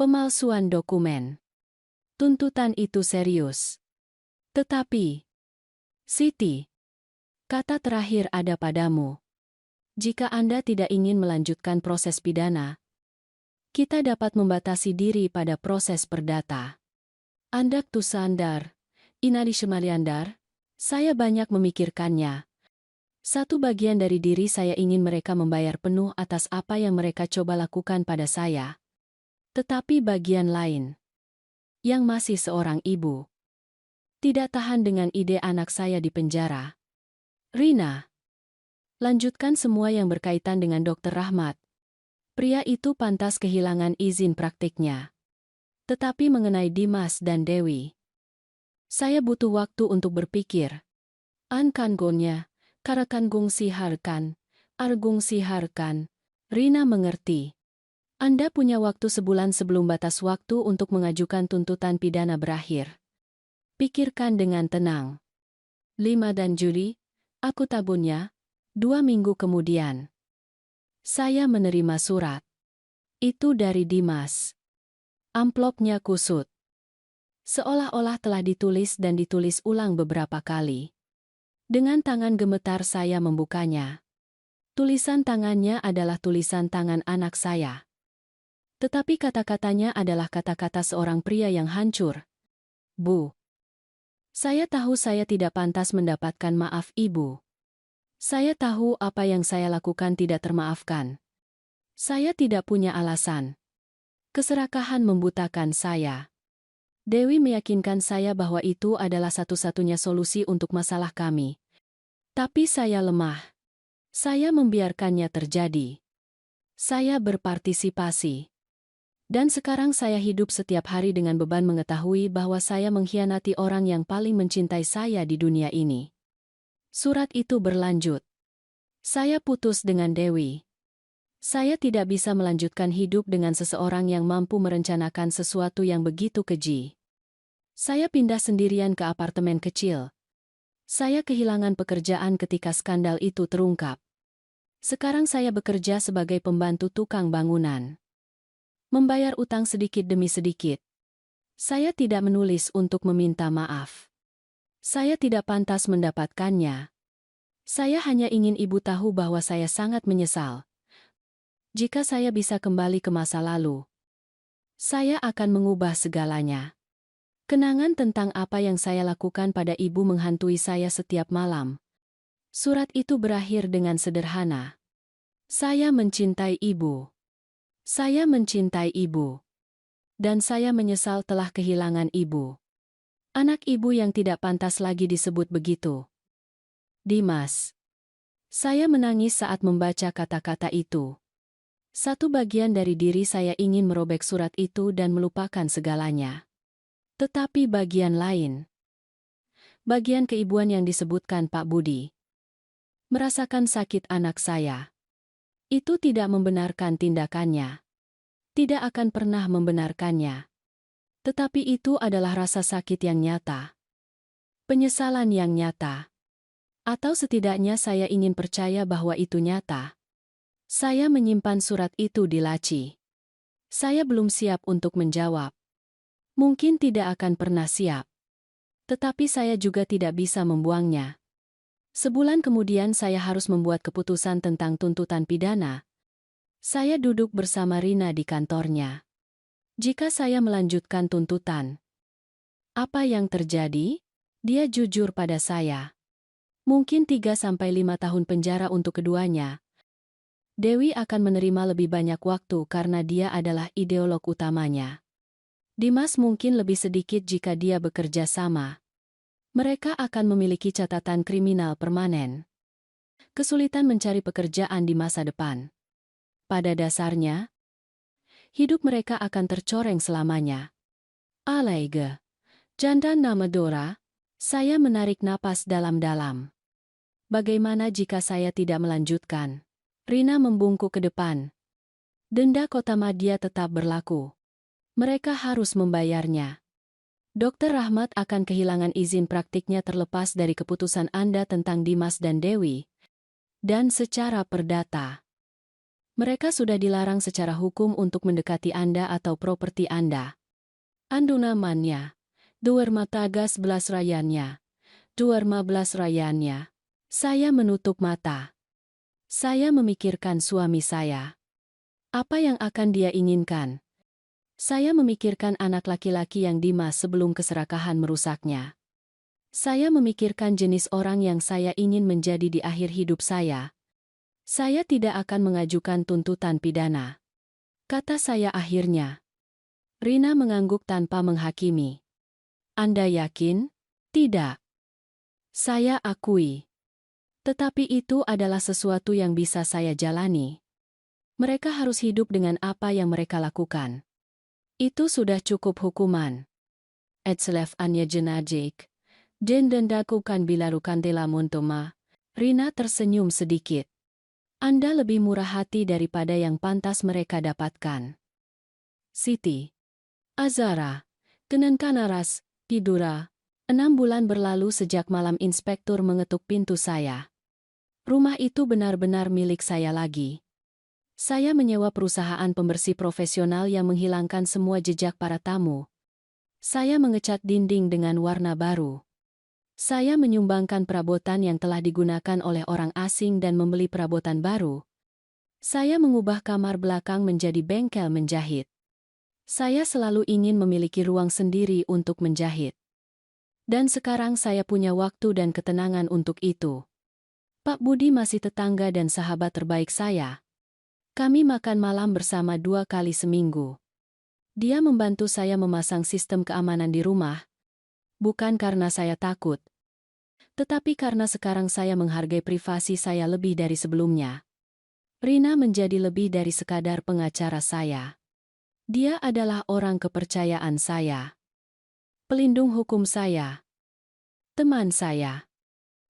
Pemalsuan dokumen. Tuntutan itu serius. Tetapi, Siti, kata terakhir ada padamu. Jika Anda tidak ingin melanjutkan proses pidana, kita dapat membatasi diri pada proses perdata. Andak tusandar, inadi semaliandar, saya banyak memikirkannya. Satu bagian dari diri saya ingin mereka membayar penuh atas apa yang mereka coba lakukan pada saya. Tetapi bagian lain, yang masih seorang ibu, tidak tahan dengan ide anak saya di penjara. Rina, lanjutkan semua yang berkaitan dengan Dr. Rahmat. Pria itu pantas kehilangan izin praktiknya. Tetapi mengenai Dimas dan Dewi, saya butuh waktu untuk berpikir. An kangonnya, karakangung siharkan, argung siharkan. Rina mengerti. Anda punya waktu sebulan sebelum batas waktu untuk mengajukan tuntutan pidana berakhir. Pikirkan dengan tenang. 5 dan Juli, aku tabunnya, 2 minggu kemudian. Saya menerima surat. Itu dari Dimas. Amplopnya kusut. Seolah-olah telah ditulis dan ditulis ulang beberapa kali. Dengan tangan gemetar saya membukanya. Tulisan tangannya adalah tulisan tangan anak saya. Tetapi kata-katanya adalah kata-kata seorang pria yang hancur. Bu. Saya tahu saya tidak pantas mendapatkan maaf ibu. Saya tahu apa yang saya lakukan tidak termaafkan. Saya tidak punya alasan. Keserakahan membutakan saya. Dewi meyakinkan saya bahwa itu adalah satu-satunya solusi untuk masalah kami. Tapi saya lemah. Saya membiarkannya terjadi. Saya berpartisipasi. Dan sekarang saya hidup setiap hari dengan beban mengetahui bahwa saya mengkhianati orang yang paling mencintai saya di dunia ini. Surat itu berlanjut. Saya putus dengan Dewi. Saya tidak bisa melanjutkan hidup dengan seseorang yang mampu merencanakan sesuatu yang begitu keji. Saya pindah sendirian ke apartemen kecil. Saya kehilangan pekerjaan ketika skandal itu terungkap. Sekarang saya bekerja sebagai pembantu tukang bangunan. Membayar utang sedikit demi sedikit. Saya tidak menulis untuk meminta maaf. Saya tidak pantas mendapatkannya. Saya hanya ingin ibu tahu bahwa saya sangat menyesal. Jika saya bisa kembali ke masa lalu, Saya akan mengubah segalanya. Kenangan tentang apa yang saya lakukan pada ibu menghantui saya setiap malam. Surat itu berakhir dengan sederhana. Saya mencintai ibu. Saya mencintai ibu. Dan saya menyesal telah kehilangan ibu. Anak ibu yang tidak pantas lagi disebut begitu. Dimas. Saya menangis saat membaca kata-kata itu. Satu bagian dari diri saya ingin merobek surat itu dan melupakan segalanya. Tetapi bagian lain, bagian keibuan yang disebutkan Pak Budi, merasakan sakit anak saya. Itu tidak membenarkan tindakannya. Tidak akan pernah membenarkannya. Tetapi itu adalah rasa sakit yang nyata. Penyesalan yang nyata. Atau setidaknya saya ingin percaya bahwa itu nyata. Saya menyimpan surat itu di laci. Saya belum siap untuk menjawab. Mungkin tidak akan pernah siap. Tetapi saya juga tidak bisa membuangnya. Sebulan kemudian saya harus membuat keputusan tentang tuntutan pidana. Saya duduk bersama Rina di kantornya. Jika saya melanjutkan tuntutan, apa yang terjadi? Dia jujur pada saya. Mungkin 3-5 tahun penjara untuk keduanya. Dewi akan menerima lebih banyak waktu karena dia adalah ideolog utamanya. Dimas mungkin lebih sedikit jika dia bekerja sama. Mereka akan memiliki catatan kriminal permanen. Kesulitan mencari pekerjaan di masa depan. Pada dasarnya, hidup mereka akan tercoreng selamanya. Alaiga. Janda nama Dora, saya menarik napas dalam-dalam. Bagaimana jika saya tidak melanjutkan? Rina membungkuk ke depan. Denda kota Madya tetap berlaku. Mereka harus membayarnya. Dr. Rahmat akan kehilangan izin praktiknya terlepas dari keputusan Anda tentang Dimas dan Dewi. Dan secara perdata, mereka sudah dilarang secara hukum untuk mendekati Anda atau properti Anda. Anduna mannya, Duerma tagas belas rayannya, Duerma belas rayannya. Saya menutup mata. Saya memikirkan suami saya. Apa yang akan dia inginkan? Saya memikirkan anak laki-laki yang Dimas sebelum keserakahan merusaknya. Saya memikirkan jenis orang yang saya ingin menjadi di akhir hidup saya. Saya tidak akan mengajukan tuntutan pidana. Kata saya akhirnya. Rina mengangguk tanpa menghakimi. Anda yakin? Tidak. Saya akui. Tetapi itu adalah sesuatu yang bisa saya jalani. Mereka harus hidup dengan apa yang mereka lakukan. Itu sudah cukup hukuman. Etselef anya jenajik. Den dendakukan bilarukan tela montoma. Rina tersenyum sedikit. Anda lebih murah hati daripada yang pantas mereka dapatkan. Siti. Azara. Kenenkanaras. Tidura. 6 bulan berlalu sejak malam inspektur mengetuk pintu saya. Rumah itu benar-benar milik saya lagi. Saya menyewa perusahaan pembersih profesional yang menghilangkan semua jejak para tamu. Saya mengecat dinding dengan warna baru. Saya menyumbangkan perabotan yang telah digunakan oleh orang asing dan membeli perabotan baru. Saya mengubah kamar belakang menjadi bengkel menjahit. Saya selalu ingin memiliki ruang sendiri untuk menjahit. Dan sekarang saya punya waktu dan ketenangan untuk itu. Pak Budi masih tetangga dan sahabat terbaik saya. Kami makan malam bersama 2 kali seminggu. Dia membantu saya memasang sistem keamanan di rumah. Bukan karena saya takut. Tetapi karena sekarang saya menghargai privasi saya lebih dari sebelumnya. Rina menjadi lebih dari sekadar pengacara saya. Dia adalah orang kepercayaan saya. Pelindung hukum saya. Teman saya.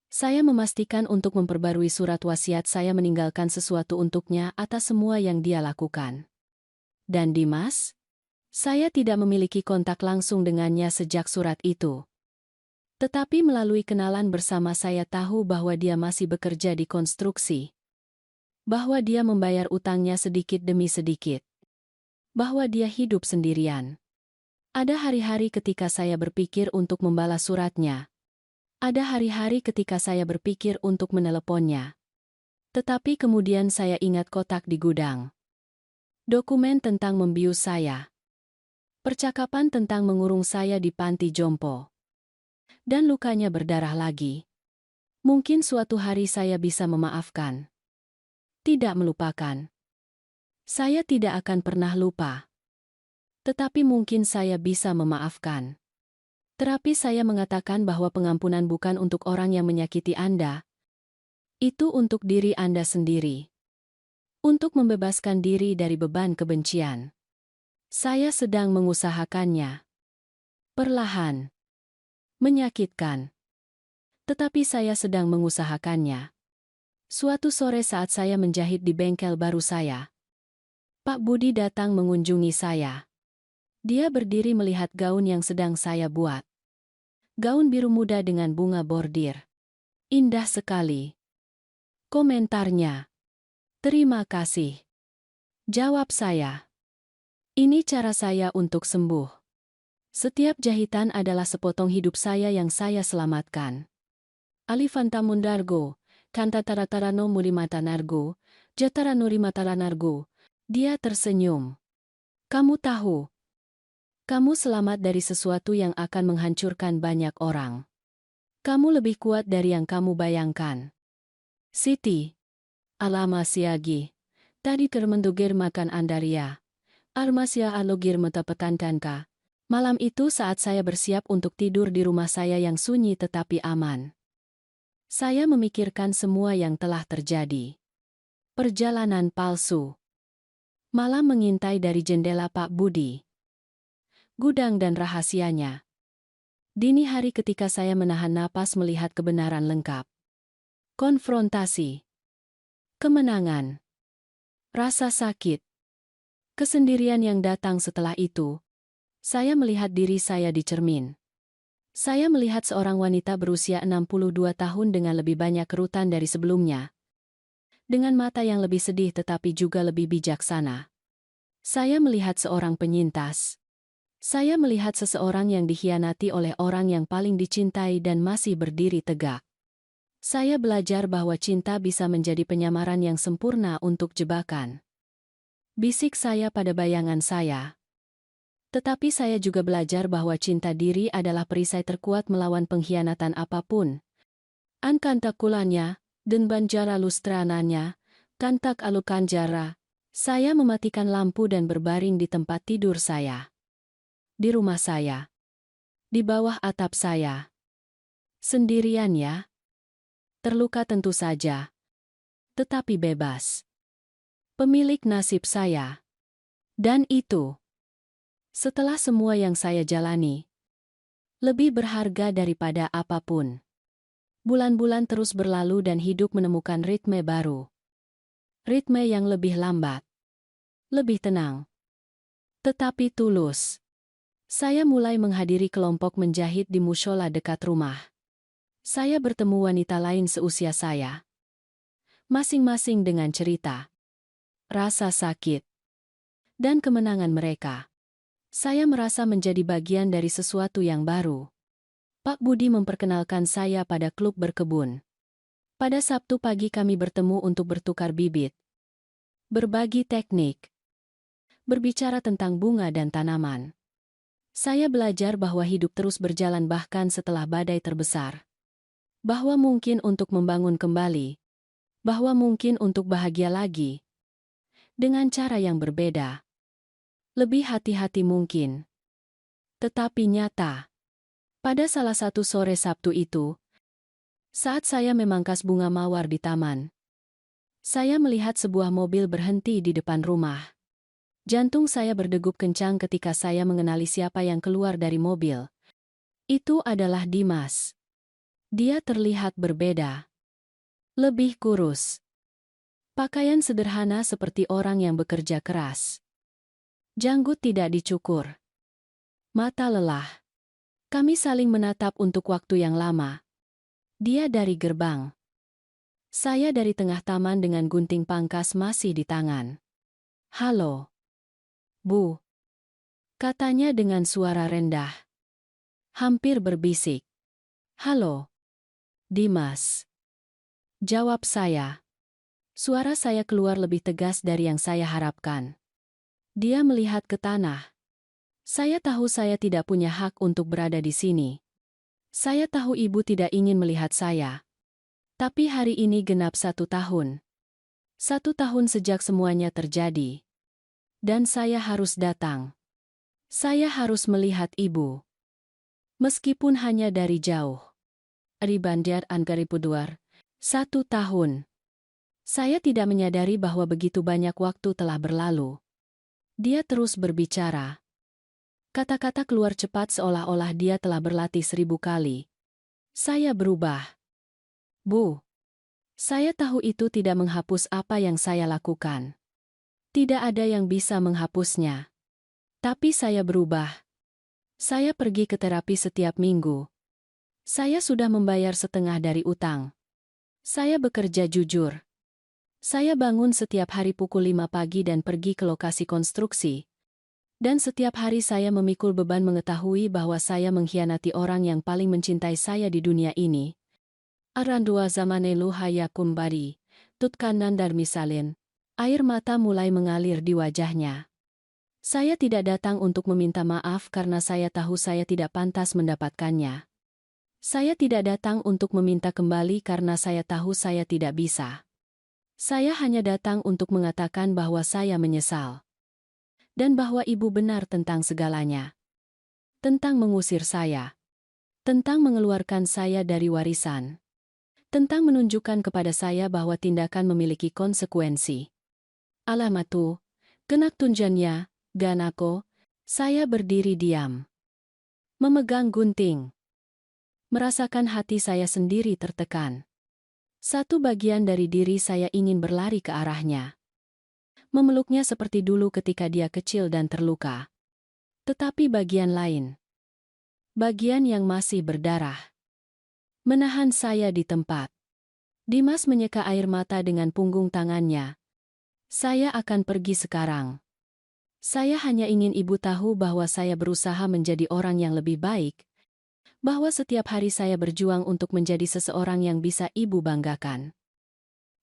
Saya memastikan untuk memperbarui surat wasiat saya meninggalkan sesuatu untuknya atas semua yang dia lakukan. Dan Dimas? Saya tidak memiliki kontak langsung dengannya sejak surat itu. Tetapi melalui kenalan bersama saya tahu bahwa dia masih bekerja di konstruksi. Bahwa dia membayar utangnya sedikit demi sedikit. Bahwa dia hidup sendirian. Ada hari-hari ketika saya berpikir untuk membalas suratnya. Ada hari-hari ketika saya berpikir untuk meneleponnya. Tetapi kemudian saya ingat kotak di gudang. Dokumen tentang membius saya. Percakapan tentang mengurung saya di panti jompo. Dan lukanya berdarah lagi. Mungkin suatu hari saya bisa memaafkan. Tidak melupakan. Saya tidak akan pernah lupa. Tetapi mungkin saya bisa memaafkan. Terapi saya mengatakan bahwa pengampunan bukan untuk orang yang menyakiti Anda. Itu untuk diri Anda sendiri. Untuk membebaskan diri dari beban kebencian. Saya sedang mengusahakannya. Perlahan. Menyakitkan. Tetapi saya sedang mengusahakannya. Suatu sore saat saya menjahit di bengkel baru saya, Pak Budi datang mengunjungi saya. Dia berdiri melihat gaun yang sedang saya buat. Gaun biru muda dengan bunga bordir. Indah sekali. Komentarnya. Terima kasih. Jawab saya. Ini cara saya untuk sembuh. Setiap jahitan adalah sepotong hidup saya yang saya selamatkan. Alifanta Mundargo, Kanta Taratarano Mulimatanargo, Jatara Nurimatanargo. Dia tersenyum. Kamu tahu. Kamu selamat dari sesuatu yang akan menghancurkan banyak orang. Kamu lebih kuat dari yang kamu bayangkan. Siti. Alama siagi. Tadi termendugir makan Andaria. Armasya alogir metapetantanka. Malam itu saat saya bersiap untuk tidur di rumah saya yang sunyi tetapi aman. Saya memikirkan semua yang telah terjadi. Perjalanan palsu. Malam mengintai dari jendela Pak Budi. Gudang dan rahasianya. Dini hari ketika saya menahan napas melihat kebenaran lengkap. Konfrontasi. Kemenangan. Rasa sakit. Kesendirian yang datang setelah itu. Saya melihat diri saya di cermin. Saya melihat seorang wanita berusia 62 tahun dengan lebih banyak kerutan dari sebelumnya. Dengan mata yang lebih sedih tetapi juga lebih bijaksana. Saya melihat seorang penyintas. Saya melihat seseorang yang dikhianati oleh orang yang paling dicintai dan masih berdiri tegak. Saya belajar bahwa cinta bisa menjadi penyamaran yang sempurna untuk jebakan. Bisik saya pada bayangan saya. Tetapi saya juga belajar bahwa cinta diri adalah perisai terkuat melawan pengkhianatan apapun. An kantak kulanya, dan banjara lustrananya, kantak alukanjara. Saya mematikan lampu dan berbaring di tempat tidur saya. Di rumah saya. Di bawah atap saya. Sendirian ya. Terluka tentu saja. Tetapi bebas. Pemilik nasib saya. Dan itu. Setelah semua yang saya jalani, lebih berharga daripada apapun. Bulan-bulan terus berlalu dan hidup menemukan ritme baru. Ritme yang lebih lambat. Lebih tenang. Tetapi tulus. Saya mulai menghadiri kelompok menjahit di mushola dekat rumah. Saya bertemu wanita lain seusia saya. Masing-masing dengan cerita. Rasa sakit. Dan kemenangan mereka. Saya merasa menjadi bagian dari sesuatu yang baru. Pak Budi memperkenalkan saya pada klub berkebun. Pada Sabtu pagi kami bertemu untuk bertukar bibit. Berbagi teknik. Berbicara tentang bunga dan tanaman. Saya belajar bahwa hidup terus berjalan bahkan setelah badai terbesar. Bahwa mungkin untuk membangun kembali. Bahwa mungkin untuk bahagia lagi. Dengan cara yang berbeda. Lebih hati-hati mungkin. Tetapi nyata. Pada salah satu sore Sabtu itu, saat saya memangkas bunga mawar di taman, saya melihat sebuah mobil berhenti di depan rumah. Jantung saya berdegup kencang ketika saya mengenali siapa yang keluar dari mobil. Itu adalah Dimas. Dia terlihat berbeda. Lebih kurus. Pakaian sederhana seperti orang yang bekerja keras. Janggut tidak dicukur. Mata lelah. Kami saling menatap untuk waktu yang lama. Dia dari gerbang. Saya dari tengah taman dengan gunting pangkas masih di tangan. Halo. Bu. Katanya dengan suara rendah. Hampir berbisik. Halo. Dimas. Jawab saya. Suara saya keluar lebih tegas dari yang saya harapkan. Dia melihat ke tanah. Saya tahu saya tidak punya hak untuk berada di sini. Saya tahu ibu tidak ingin melihat saya. Tapi hari ini genap 1 tahun. 1 tahun sejak semuanya terjadi. Dan saya harus datang. Saya harus melihat ibu. Meskipun hanya dari jauh. Ribandiar Angaripuduar, 1 tahun. Saya tidak menyadari bahwa begitu banyak waktu telah berlalu. Dia terus berbicara. Kata-kata keluar cepat seolah-olah dia telah berlatih 1000 kali. Saya berubah. Bu. Saya tahu itu tidak menghapus apa yang saya lakukan. Tidak ada yang bisa menghapusnya. Tapi saya berubah. Saya pergi ke terapi setiap minggu. Saya sudah membayar setengah dari utang. Saya bekerja jujur. Saya bangun setiap hari pukul 5 pagi dan pergi ke lokasi konstruksi. Dan setiap hari saya memikul beban mengetahui bahwa saya mengkhianati orang yang paling mencintai saya di dunia ini. Arandua zamanelu hayakum bari, tutkanan dar misalin. Air mata mulai mengalir di wajahnya. Saya tidak datang untuk meminta maaf karena saya tahu saya tidak pantas mendapatkannya. Saya tidak datang untuk meminta kembali karena saya tahu saya tidak bisa. Saya hanya datang untuk mengatakan bahwa saya menyesal. Dan bahwa ibu benar tentang segalanya. Tentang mengusir saya. Tentang mengeluarkan saya dari warisan. Tentang menunjukkan kepada saya bahwa tindakan memiliki konsekuensi. Alamatu, genak tunjannya, ganako, saya berdiri diam. Memegang gunting. Merasakan hati saya sendiri tertekan. Satu bagian dari diri saya ingin berlari ke arahnya. Memeluknya seperti dulu ketika dia kecil dan terluka. Tetapi bagian lain. Bagian yang masih berdarah. Menahan saya di tempat. Dimas menyeka air mata dengan punggung tangannya. Saya akan pergi sekarang. Saya hanya ingin ibu tahu bahwa saya berusaha menjadi orang yang lebih baik. Bahwa setiap hari saya berjuang untuk menjadi seseorang yang bisa ibu banggakan.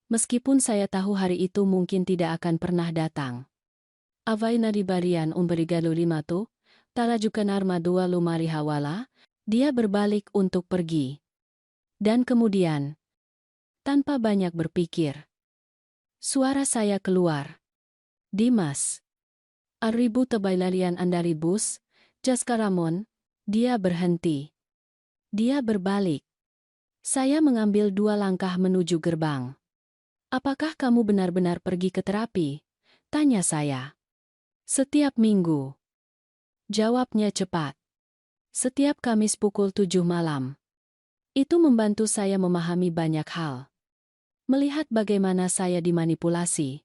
Meskipun saya tahu hari itu mungkin tidak akan pernah datang. Avaina dibarian umberigalu limato, talajukan armadua lumari hawala, dia berbalik untuk pergi. Dan kemudian, tanpa banyak berpikir, suara saya keluar. Dimas. Arribu tebailarian andaribus, Jaskaramon, dia berhenti. Dia berbalik. Saya mengambil 2 langkah menuju gerbang. Apakah kamu benar-benar pergi ke terapi? Tanya saya. Setiap minggu. Jawabnya cepat. Setiap Kamis pukul 7 malam. Itu membantu saya memahami banyak hal. Melihat bagaimana saya dimanipulasi.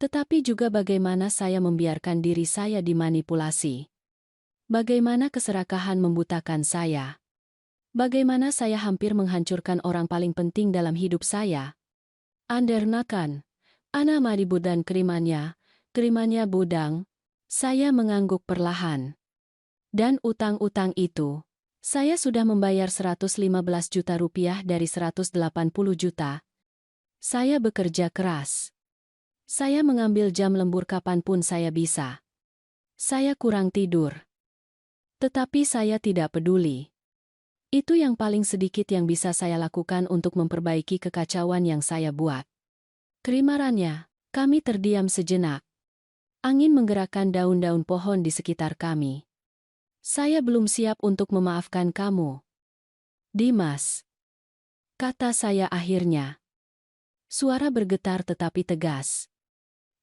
Tetapi juga bagaimana saya membiarkan diri saya dimanipulasi. Bagaimana keserakahan membutakan saya. Bagaimana saya hampir menghancurkan orang paling penting dalam hidup saya. Andernakan, ana maribu dan kerimannya budang, saya mengangguk perlahan. Dan utang-utang itu, saya sudah membayar 115 juta rupiah dari 180 juta. Saya bekerja keras. Saya mengambil jam lembur kapanpun saya bisa. Saya kurang tidur. Tetapi saya tidak peduli. Itu yang paling sedikit yang bisa saya lakukan untuk memperbaiki kekacauan yang saya buat. Kerimarannya, kami terdiam sejenak. Angin menggerakkan daun-daun pohon di sekitar kami. Saya belum siap untuk memaafkan kamu. Dimas. Kata saya akhirnya. Suara bergetar tetapi tegas.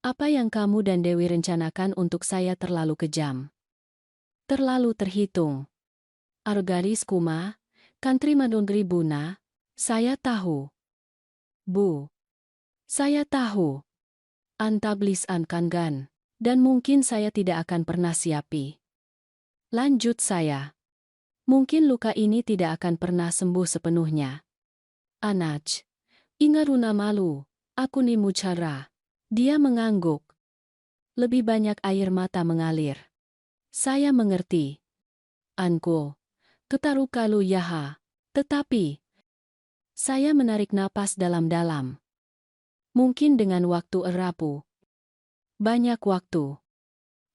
Apa yang kamu dan Dewi rencanakan untuk saya terlalu kejam. Terlalu terhitung. Argaris kuma. Kantri Madongri Buna, saya tahu. Bu. Saya tahu. Antablis ankangan. Dan mungkin saya tidak akan pernah siapi. Lanjut saya. Mungkin luka ini tidak akan pernah sembuh sepenuhnya. Anaj. Ingaruna malu. Aku ni mucara. Dia mengangguk. Lebih banyak air mata mengalir. Saya mengerti. Anko. Ketarukalu yaha. Tetapi, saya menarik napas dalam-dalam. Mungkin dengan waktu erapu. Banyak waktu.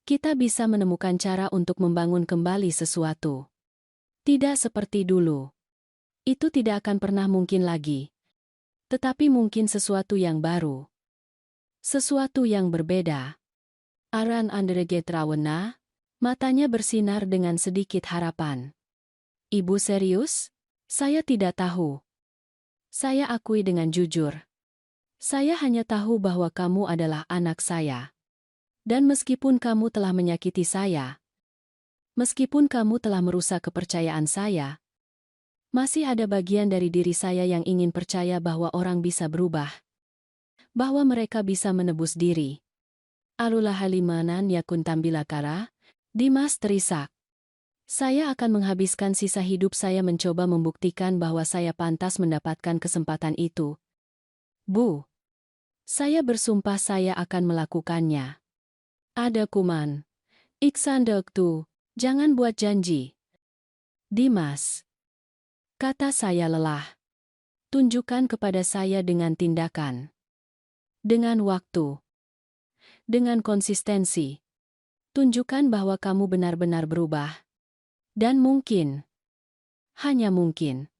Kita bisa menemukan cara untuk membangun kembali sesuatu. Tidak seperti dulu. Itu tidak akan pernah mungkin lagi. Tetapi mungkin sesuatu yang baru. Sesuatu yang berbeda. Aran Andregetrawena, matanya bersinar dengan sedikit harapan. Ibu serius? Saya tidak tahu. Saya akui dengan jujur. Saya hanya tahu bahwa kamu adalah anak saya. Dan meskipun kamu telah menyakiti saya, meskipun kamu telah merusak kepercayaan saya, masih ada bagian dari diri saya yang ingin percaya bahwa orang bisa berubah. Bahwa mereka bisa menebus diri. Alulah halimanan yakun tambilakara, Dimas terisak. Saya akan menghabiskan sisa hidup saya mencoba membuktikan bahwa saya pantas mendapatkan kesempatan itu. Bu. Saya bersumpah saya akan melakukannya. Ada kuman. Iksan doktu, jangan buat janji. Dimas. Kata saya lelah. Tunjukkan kepada saya dengan tindakan. Dengan waktu. Dengan konsistensi. Tunjukkan bahwa kamu benar-benar berubah. Dan mungkin, hanya mungkin,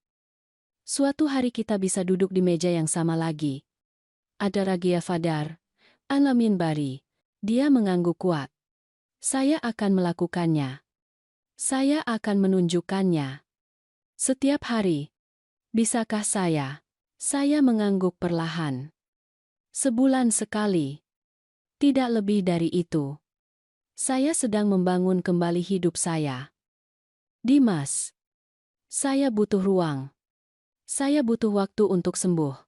suatu hari kita bisa duduk di meja yang sama lagi. Ada Ragia Fadar, Alamin Bari. Dia mengangguk kuat. Saya akan melakukannya. Saya akan menunjukkannya. Setiap hari. Bisakah saya? Saya mengangguk perlahan. Sebulan sekali. Tidak lebih dari itu. Saya sedang membangun kembali hidup saya. Dimas. Saya butuh ruang. Saya butuh waktu untuk sembuh.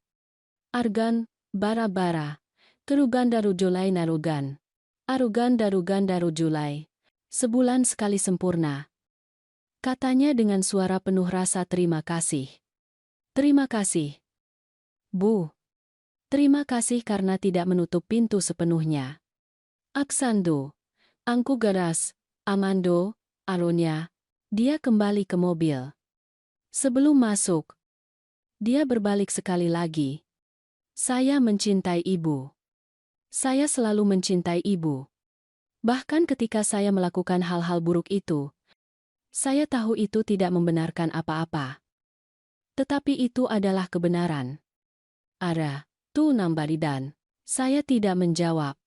Argan, bara-bara. Kerugan darujulai narugan. Arugan darugan darujulai. Sebulan sekali sempurna. Katanya dengan suara penuh rasa terima kasih. Terima kasih. Bu. Terima kasih karena tidak menutup pintu sepenuhnya. Aksando. Angku Garas. Amando. Aronya. Dia kembali ke mobil. Sebelum masuk, dia berbalik sekali lagi. Saya mencintai ibu. Saya selalu mencintai ibu. Bahkan ketika saya melakukan hal-hal buruk itu, saya tahu itu tidak membenarkan apa-apa. Tetapi itu adalah kebenaran. Ara, tu nambaridan. Saya tidak menjawab.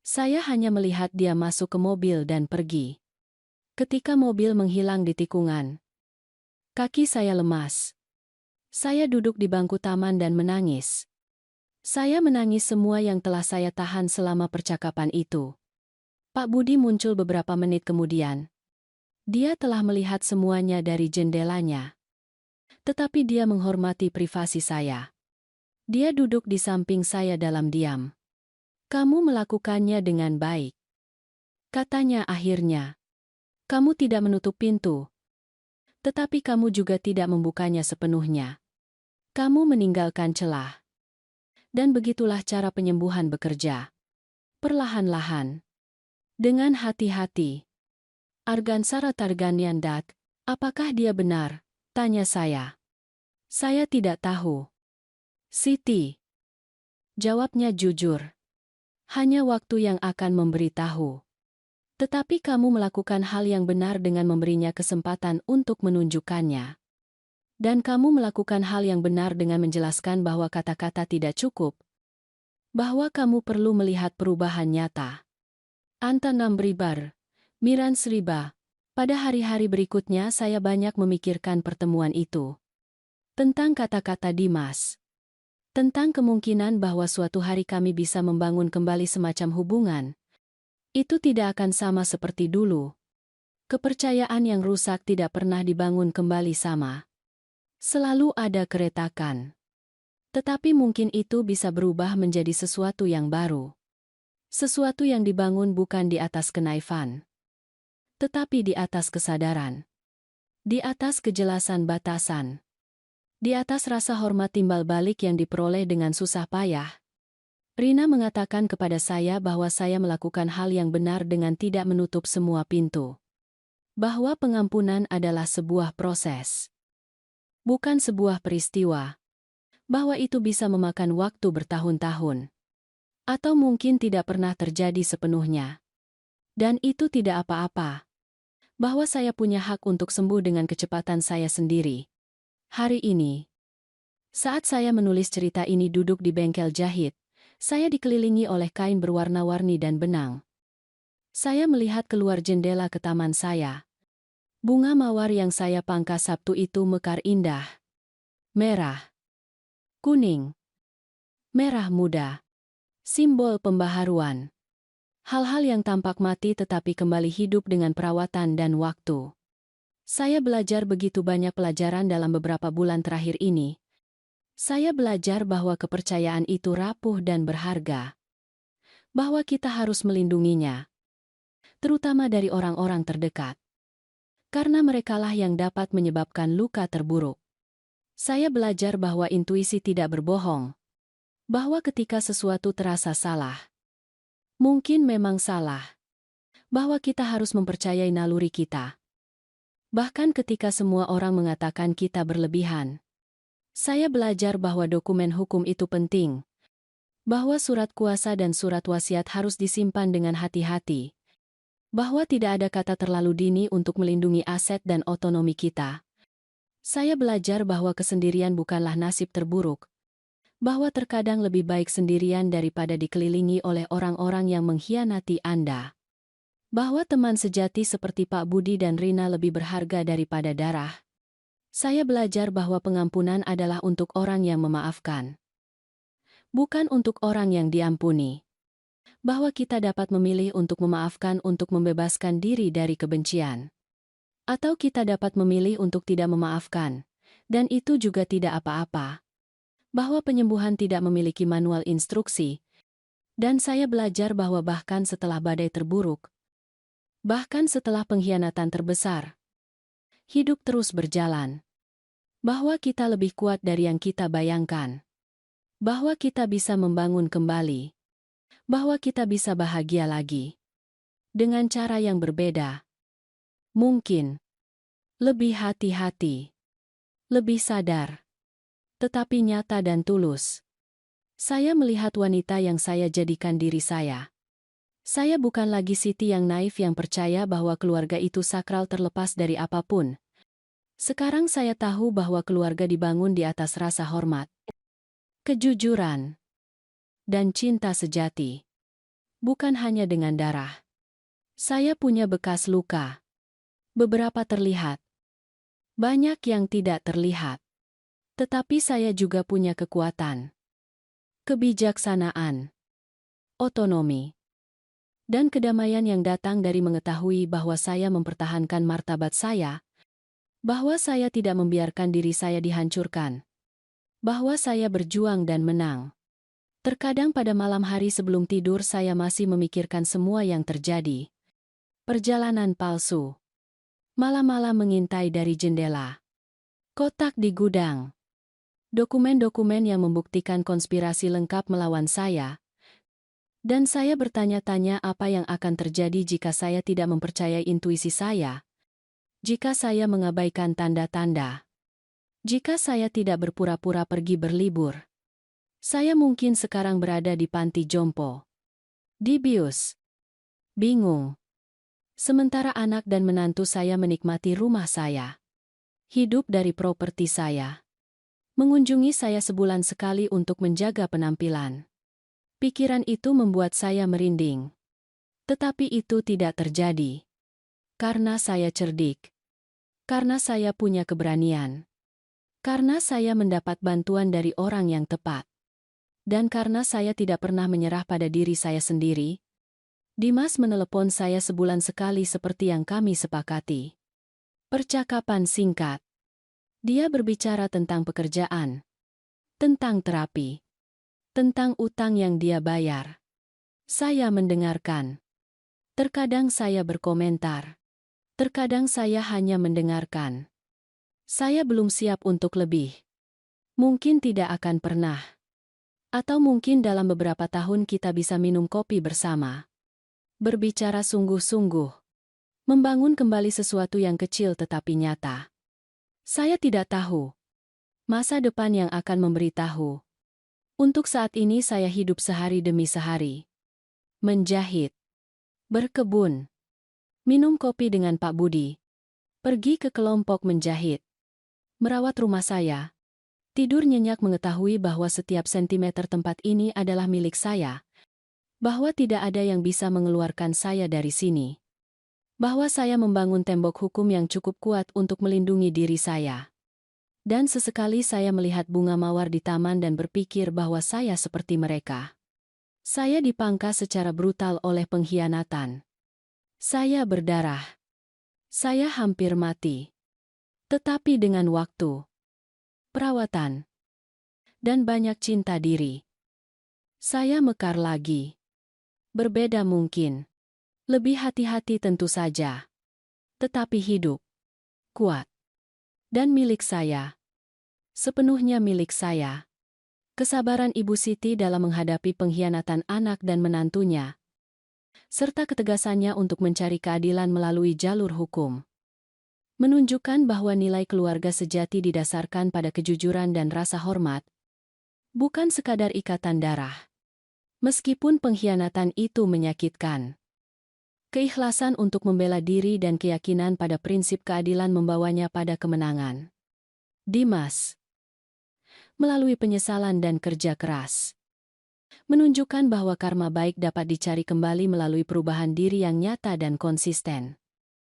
Saya hanya melihat dia masuk ke mobil dan pergi. Ketika mobil menghilang di tikungan, kaki saya lemas. Saya duduk di bangku taman dan menangis. Saya menangis semua yang telah saya tahan selama percakapan itu. Pak Budi muncul beberapa menit kemudian. Dia telah melihat semuanya dari jendelanya. Tetapi dia menghormati privasi saya. Dia duduk di samping saya dalam diam. Kamu melakukannya dengan baik. Katanya akhirnya. Kamu tidak menutup pintu. Tetapi kamu juga tidak membukanya sepenuhnya. Kamu meninggalkan celah. Dan begitulah cara penyembuhan bekerja. Perlahan-lahan. Dengan hati-hati. Argan Saratargan Yandak, apakah dia benar? Tanya saya. Saya tidak tahu. Siti. Jawabnya jujur. Hanya waktu yang akan memberitahu. Tetapi kamu melakukan hal yang benar dengan memberinya kesempatan untuk menunjukkannya. Dan kamu melakukan hal yang benar dengan menjelaskan bahwa kata-kata tidak cukup. Bahwa kamu perlu melihat perubahan nyata. Anta Nambribar, Miran Sriba. Pada hari-hari berikutnya saya banyak memikirkan pertemuan itu. Tentang kata-kata Dimas. Tentang kemungkinan bahwa suatu hari kami bisa membangun kembali semacam hubungan. Itu tidak akan sama seperti dulu. Kepercayaan yang rusak tidak pernah dibangun kembali sama. Selalu ada keretakan. Tetapi mungkin itu bisa berubah menjadi sesuatu yang baru. Sesuatu yang dibangun bukan di atas kenaifan. Tetapi di atas kesadaran. Di atas kejelasan batasan. Di atas rasa hormat timbal balik yang diperoleh dengan susah payah. Rina mengatakan kepada saya bahwa saya melakukan hal yang benar dengan tidak menutup semua pintu. Bahwa pengampunan adalah sebuah proses. Bukan sebuah peristiwa. Bahwa itu bisa memakan waktu bertahun-tahun. Atau mungkin tidak pernah terjadi sepenuhnya. Dan itu tidak apa-apa. Bahwa saya punya hak untuk sembuh dengan kecepatan saya sendiri. Hari ini, saat saya menulis cerita ini duduk di bengkel jahit, saya dikelilingi oleh kain berwarna-warni dan benang. Saya melihat keluar jendela ke taman saya. Bunga mawar yang saya pangkas Sabtu itu mekar indah. Merah, kuning, merah muda. Simbol pembaharuan. Hal-hal yang tampak mati tetapi kembali hidup dengan perawatan dan waktu. Saya belajar begitu banyak pelajaran dalam beberapa bulan terakhir ini. Saya belajar bahwa kepercayaan itu rapuh dan berharga. Bahwa kita harus melindunginya. Terutama dari orang-orang terdekat. Karena merekalah yang dapat menyebabkan luka terburuk. Saya belajar bahwa intuisi tidak berbohong. Bahwa ketika sesuatu terasa salah, mungkin memang salah. Bahwa kita harus mempercayai naluri kita. Bahkan ketika semua orang mengatakan kita berlebihan. Saya belajar bahwa dokumen hukum itu penting. Bahwa surat kuasa dan surat wasiat harus disimpan dengan hati-hati. Bahwa tidak ada kata terlalu dini untuk melindungi aset dan otonomi kita. Saya belajar bahwa kesendirian bukanlah nasib terburuk. Bahwa terkadang lebih baik sendirian daripada dikelilingi oleh orang-orang yang mengkhianati Anda. Bahwa teman sejati seperti Pak Budi dan Rina lebih berharga daripada darah. Saya belajar bahwa pengampunan adalah untuk orang yang memaafkan. Bukan untuk orang yang diampuni. Bahwa kita dapat memilih untuk memaafkan untuk membebaskan diri dari kebencian. Atau kita dapat memilih untuk tidak memaafkan. Dan itu juga tidak apa-apa. Bahwa penyembuhan tidak memiliki manual instruksi, dan saya belajar bahwa bahkan setelah badai terburuk, bahkan setelah pengkhianatan terbesar, hidup terus berjalan. Bahwa kita lebih kuat dari yang kita bayangkan. Bahwa kita bisa membangun kembali. Bahwa kita bisa bahagia lagi. Dengan cara yang berbeda. Mungkin. Lebih hati-hati. Lebih sadar. Tetapi nyata dan tulus. Saya melihat wanita yang saya jadikan diri saya. Saya bukan lagi Siti yang naif yang percaya bahwa keluarga itu sakral terlepas dari apapun. Sekarang saya tahu bahwa keluarga dibangun di atas rasa hormat, kejujuran, dan cinta sejati. Bukan hanya dengan darah. Saya punya bekas luka. Beberapa terlihat. Banyak yang tidak terlihat. Tetapi saya juga punya kekuatan, kebijaksanaan, otonomi, dan kedamaian yang datang dari mengetahui bahwa saya mempertahankan martabat saya, bahwa saya tidak membiarkan diri saya dihancurkan, bahwa saya berjuang dan menang. Terkadang pada malam hari sebelum tidur saya masih memikirkan semua yang terjadi. Perjalanan palsu. Malam-malam mengintai dari jendela. Kotak di gudang. Dokumen-dokumen yang membuktikan konspirasi lengkap melawan saya. Dan saya bertanya-tanya apa yang akan terjadi jika saya tidak mempercayai intuisi saya. Jika saya mengabaikan tanda-tanda. Jika saya tidak berpura-pura pergi berlibur. Saya mungkin sekarang berada di panti jompo. Dibius. Bingung. Sementara anak dan menantu saya menikmati rumah saya. Hidup dari properti saya. Mengunjungi saya sebulan sekali untuk menjaga penampilan. Pikiran itu membuat saya merinding. Tetapi itu tidak terjadi. Karena saya cerdik. Karena saya punya keberanian. Karena saya mendapat bantuan dari orang yang tepat. Dan karena saya tidak pernah menyerah pada diri saya sendiri. Dimas menelepon saya sebulan sekali seperti yang kami sepakati. Percakapan singkat. Dia berbicara tentang pekerjaan, tentang terapi, tentang utang yang dia bayar. Saya mendengarkan. Terkadang saya berkomentar. Terkadang saya hanya mendengarkan. Saya belum siap untuk lebih. Mungkin tidak akan pernah. Atau mungkin dalam beberapa tahun kita bisa minum kopi bersama. Berbicara sungguh-sungguh. Membangun kembali sesuatu yang kecil tetapi nyata. Saya tidak tahu. Masa depan yang akan memberitahu. Untuk saat ini saya hidup sehari demi sehari. Menjahit. berkebun, minum kopi dengan Pak Budi, pergi ke kelompok menjahit, merawat rumah saya, tidur nyenyak mengetahui bahwa setiap sentimeter tempat ini adalah milik saya, bahwa tidak ada yang bisa mengeluarkan saya dari sini, bahwa saya membangun tembok hukum yang cukup kuat untuk melindungi diri saya. Dan sesekali saya melihat bunga mawar di taman dan berpikir bahwa saya seperti mereka. Saya dipangkas secara brutal oleh pengkhianatan. Saya berdarah. Saya hampir mati. Tetapi dengan waktu, perawatan, dan banyak cinta diri, saya mekar lagi. Berbeda mungkin. Lebih hati-hati tentu saja. Tetapi hidup, kuat, dan milik saya. Sepenuhnya milik saya. Kesabaran Ibu Siti dalam menghadapi pengkhianatan anak dan menantunya, serta ketegasannya untuk mencari keadilan melalui jalur hukum, menunjukkan bahwa nilai keluarga sejati didasarkan pada kejujuran dan rasa hormat, bukan sekadar ikatan darah. Meskipun pengkhianatan itu menyakitkan, keikhlasan untuk membela diri dan keyakinan pada prinsip keadilan membawanya pada kemenangan. Dimas, melalui penyesalan dan kerja keras, menunjukkan bahwa karma baik dapat dicari kembali melalui perubahan diri yang nyata dan konsisten.